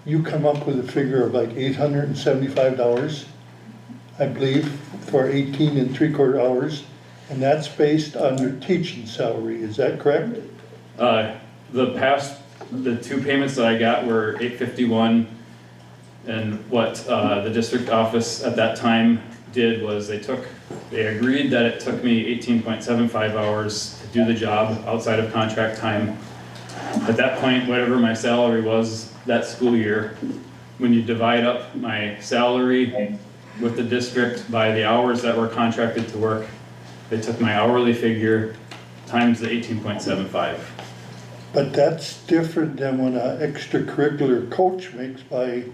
you come up with a figure of like $875, I believe, for 18 3/4 hours. And that's based on your teaching salary, is that correct? The two payments that I got were $851, and what the district office at that time did was they agreed that it took me 18.75 hours to do the job outside of contract time. At that point, whatever my salary was that school year, when you divide up my salary with the district by the hours that were contracted to work, they took my hourly figure times the 18.75. But that's different than when an extracurricular coach makes by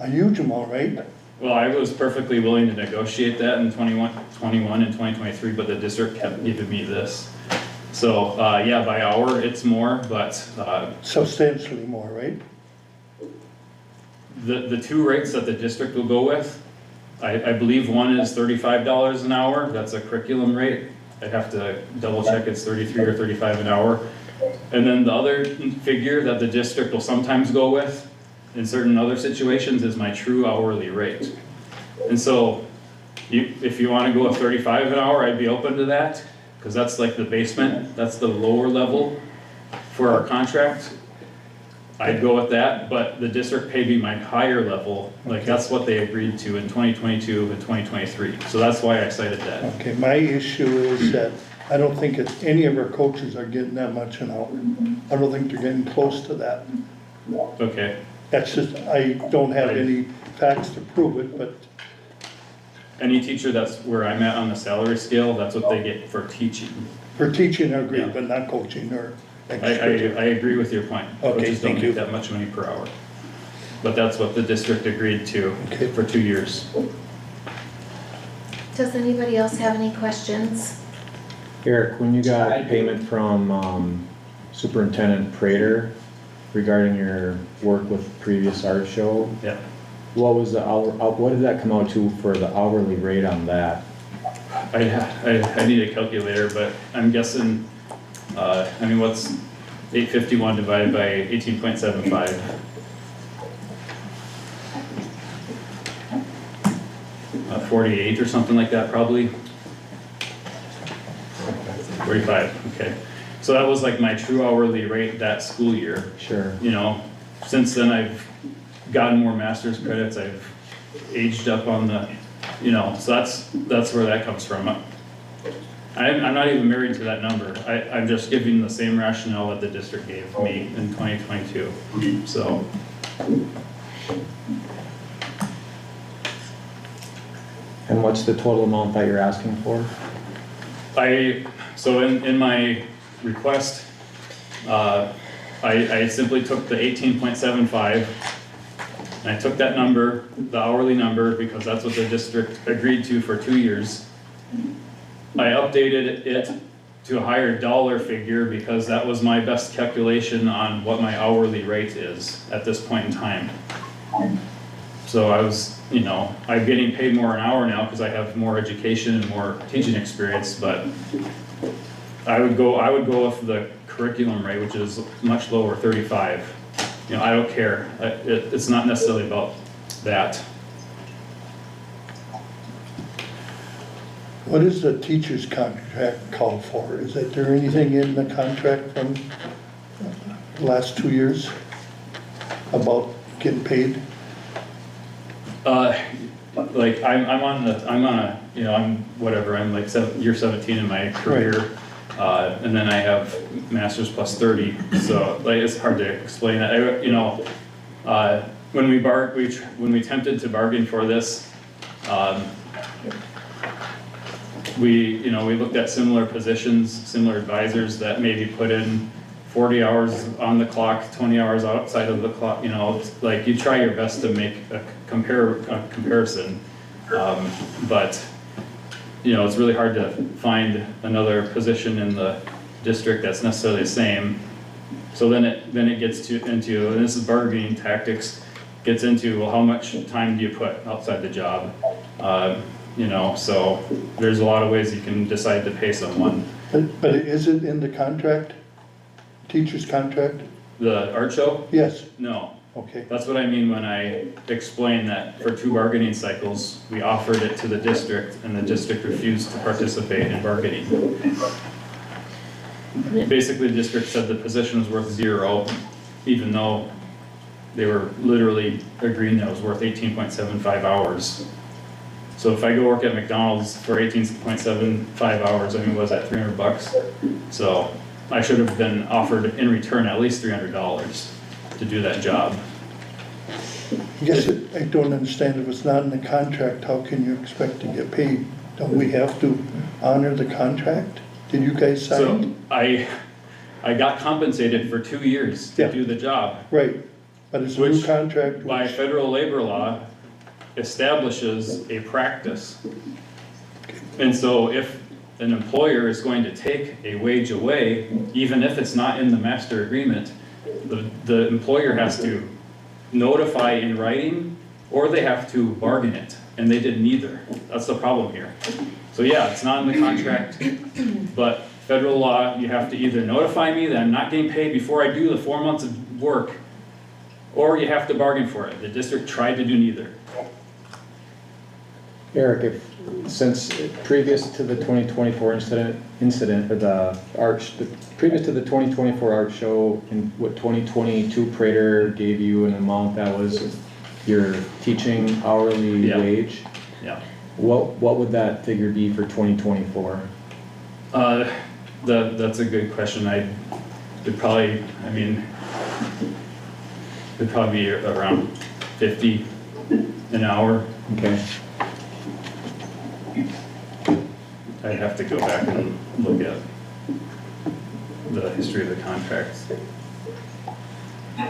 a huge amount, right? Well, I was perfectly willing to negotiate that in 21 and 2023, but the district kept giving me this. So, yeah, by hour it's more, but Substantially more, right? the two rates that the district will go with, I believe one is $35 an hour. That's a curriculum rate. I'd have to double check it's 33 or 35 an hour. And then the other figure that the district will sometimes go with in certain other situations is my true hourly rate. And so if you want to go with 35 an hour, I'd be open to that, because that's like the basement, that's the lower level for our contract. I'd go with that, but the district paid me my higher level, like that's what they agreed to in 2022 and 2023. So that's why I cited that. Okay, my issue is that I don't think any of our coaches are getting that much an hour. I don't think they're getting close to that. Okay. That's just, I don't have any facts to prove it, but Any teacher that's where I'm at on the salary scale, that's what they get for teaching. for teaching I agree, Yeah. but not coaching or I extra. agree with your point. Okay, Coaches don't thank you. make that much money per hour. But that's what the district agreed to Okay. for 2 years. Does anybody else have any questions? Eric, when you got payment from Superintendent Prater regarding your work with previous art show, Yeah. what was the hour, what did that come out to for the hourly rate on that? I need a calculator, but I'm guessing, what's 851 divided by 18.75? 48 or something like that, probably. 45, okay. So that was like my true hourly rate that school year. Sure. Since then I've gotten more master's credits, I've aged up on the, so that's where that comes from. I'm not even married to that number. I'm just giving the same rationale that the district gave me in 2022, so. And what's the total amount that you're asking for? So in my request, I simply took the 18.75, and I took that number, the hourly number, because that's what the district agreed to for 2 years. I updated it to a higher dollar figure because that was my best calculation on what my hourly rate is at this point in time. So I was, I'm getting paid more an hour now because I have more education and more teaching experience, but I would go with the curriculum rate, which is much lower, 35. You know, I don't care. It's not necessarily about that. What does the teacher's contract call for? Is there anything in the contract from the last 2 years about getting paid? Like I'm whatever, I'm like year 17 in my career. And then I have masters plus 30, so like it's hard to explain that. When we attempted to bargain for this, we looked at similar positions, similar advisors that maybe put in 40 hours on the clock, 20 hours outside of the clock. It's like you try your best to make a comparison, but it's really hard to find another position in the district that's necessarily the same. So then it gets into, and this is bargaining tactics, gets into, well, how much time do you put outside the job? So there's a lot of ways you can decide to pay someone. But is it in the contract? Teacher's contract? The art show? Yes. No. Okay. That's what I mean when I explain that for 2 bargaining cycles, we offered it to the district and the district refused to participate in bargaining. Basically, the district said the position was worth 0, even though they were literally agreeing that it was worth 18.75 hours. So if I go work at McDonald's for 18.75 hours, I mean, what was that, $300? So I should have been offered in return at least $300 to do that job. I guess I don't understand, if it's not in the contract, how can you expect to get paid? Don't we have to honor the contract? Did you guys sign? So I got compensated for 2 years to do the job. Right, but it's a new contract. By federal labor law establishes a practice. And so if an employer is going to take a wage away, even if it's not in the master agreement, the employer has to notify in writing, or they have to bargain it, and they did neither. That's the problem here. So yeah, it's not in the contract, but federal law, you have to either notify me that I'm not getting paid before I do the 4 months of work, or you have to bargain for it. The district tried to do neither. Eric, since previous to the 2024 incident, or previous to the 2024 art show, in what 2022 Prater gave you an amount that was your teaching hourly wage? Yeah. What would that figure be for 2024? That's a good question. It'd probably be around 50 an hour. Okay. I'd have to go back and look at the history of the contracts.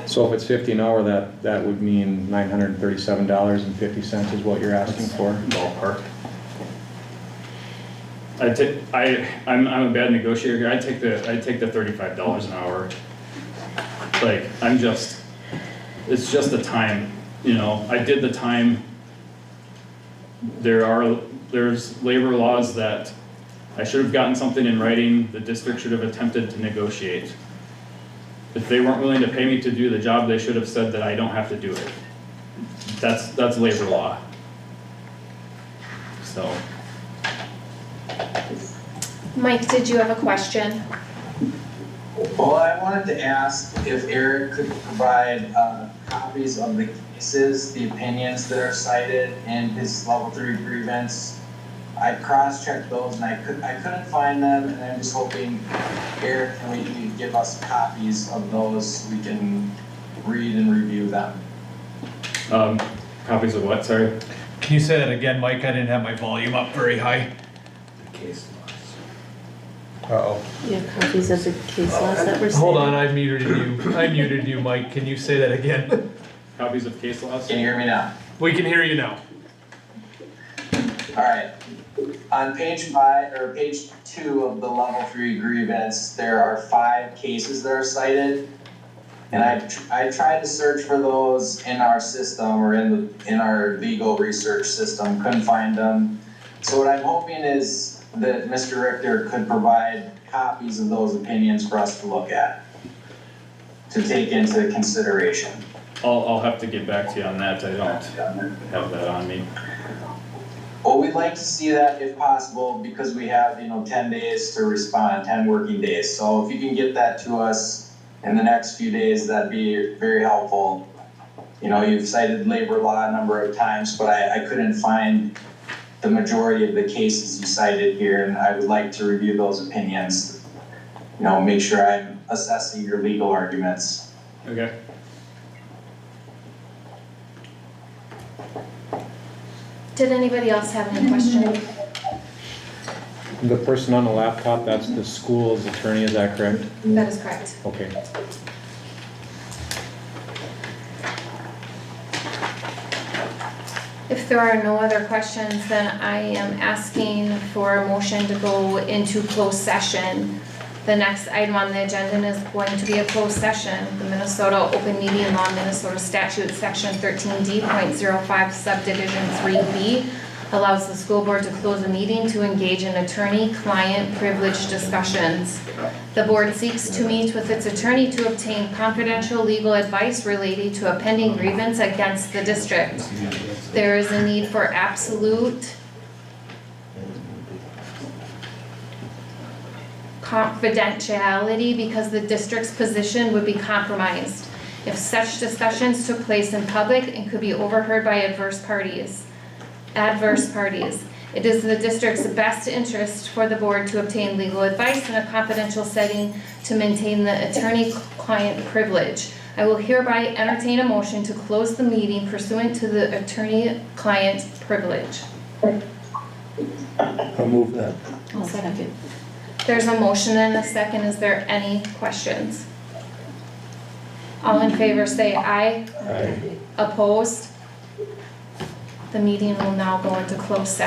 So if it's 50 an hour, that would mean $937.50 is what you're asking for? Ballpark. I'm a bad negotiator here. I'd take the $35 an hour. Like, it's just the time, I did the time. There's labor laws that I should have gotten something in writing. The district should have attempted to negotiate. If they weren't willing to pay me to do the job, they should have said that I don't have to do it. That's labor law. So. Mike, did you have a question? Well, I wanted to ask if Eric could provide copies of the cases, the opinions that are cited in his level 3 grievance. I cross-checked those and I couldn't find them, and I'm just hoping Eric can maybe give us copies of those so we can read and review them. Copies of what, sorry? Can you say that again, Mike? I didn't have my volume up very high. The case laws. Uh-oh. You have copies of the case laws that were Hold cited? on, I muted you, Mike. Can you say that again? Copies of case laws? Can you hear me now? We can hear you now. All right. On page 5 or page 2 of the level 3 grievance, there are 5 cases that are cited, and I tried to search for those in our system or in our legal research system, couldn't find them. So what I'm hoping is that Mr. Richter could provide copies of those opinions for us to look at, to take into consideration. I'll have to get back to you on that, I don't have that on me. Well, we'd like to see that if possible, because we have, 10 days to respond, 10 working days. So if you can get that to us in the next few days, that'd be very helpful. You've cited labor law a number of times, but I couldn't find the majority of the cases you cited here, and I would like to review those opinions. Make sure I'm assessing your legal arguments. Okay. Did anybody else have any questions? The person on the laptop, that's the school's attorney, is that correct? That is correct. Okay. If there are no other questions, then I am asking for a motion to go into closed session. The next item on the agenda is going to be a closed session. The Minnesota Open Meeting Law, Minnesota Statute, Section 13D.05, Subdivision 3B, allows the school board to close a meeting to engage in attorney-client privilege discussions. The board seeks to meet with its attorney to obtain confidential legal advice relating to a pending grievance against the district. There is a need for absolute confidentiality because the district's position would be compromised if such discussions took place in public and could be overheard by adverse parties. It is the district's best interest for the board to obtain legal advice in a confidential setting to maintain the attorney-client privilege. I will hereby entertain a motion to close the meeting pursuant to the attorney-client privilege. I'll move that. I'll second. There's a motion and a second. Is there any questions? All in favor say aye. Aye. Opposed? The meeting will now go into closed session.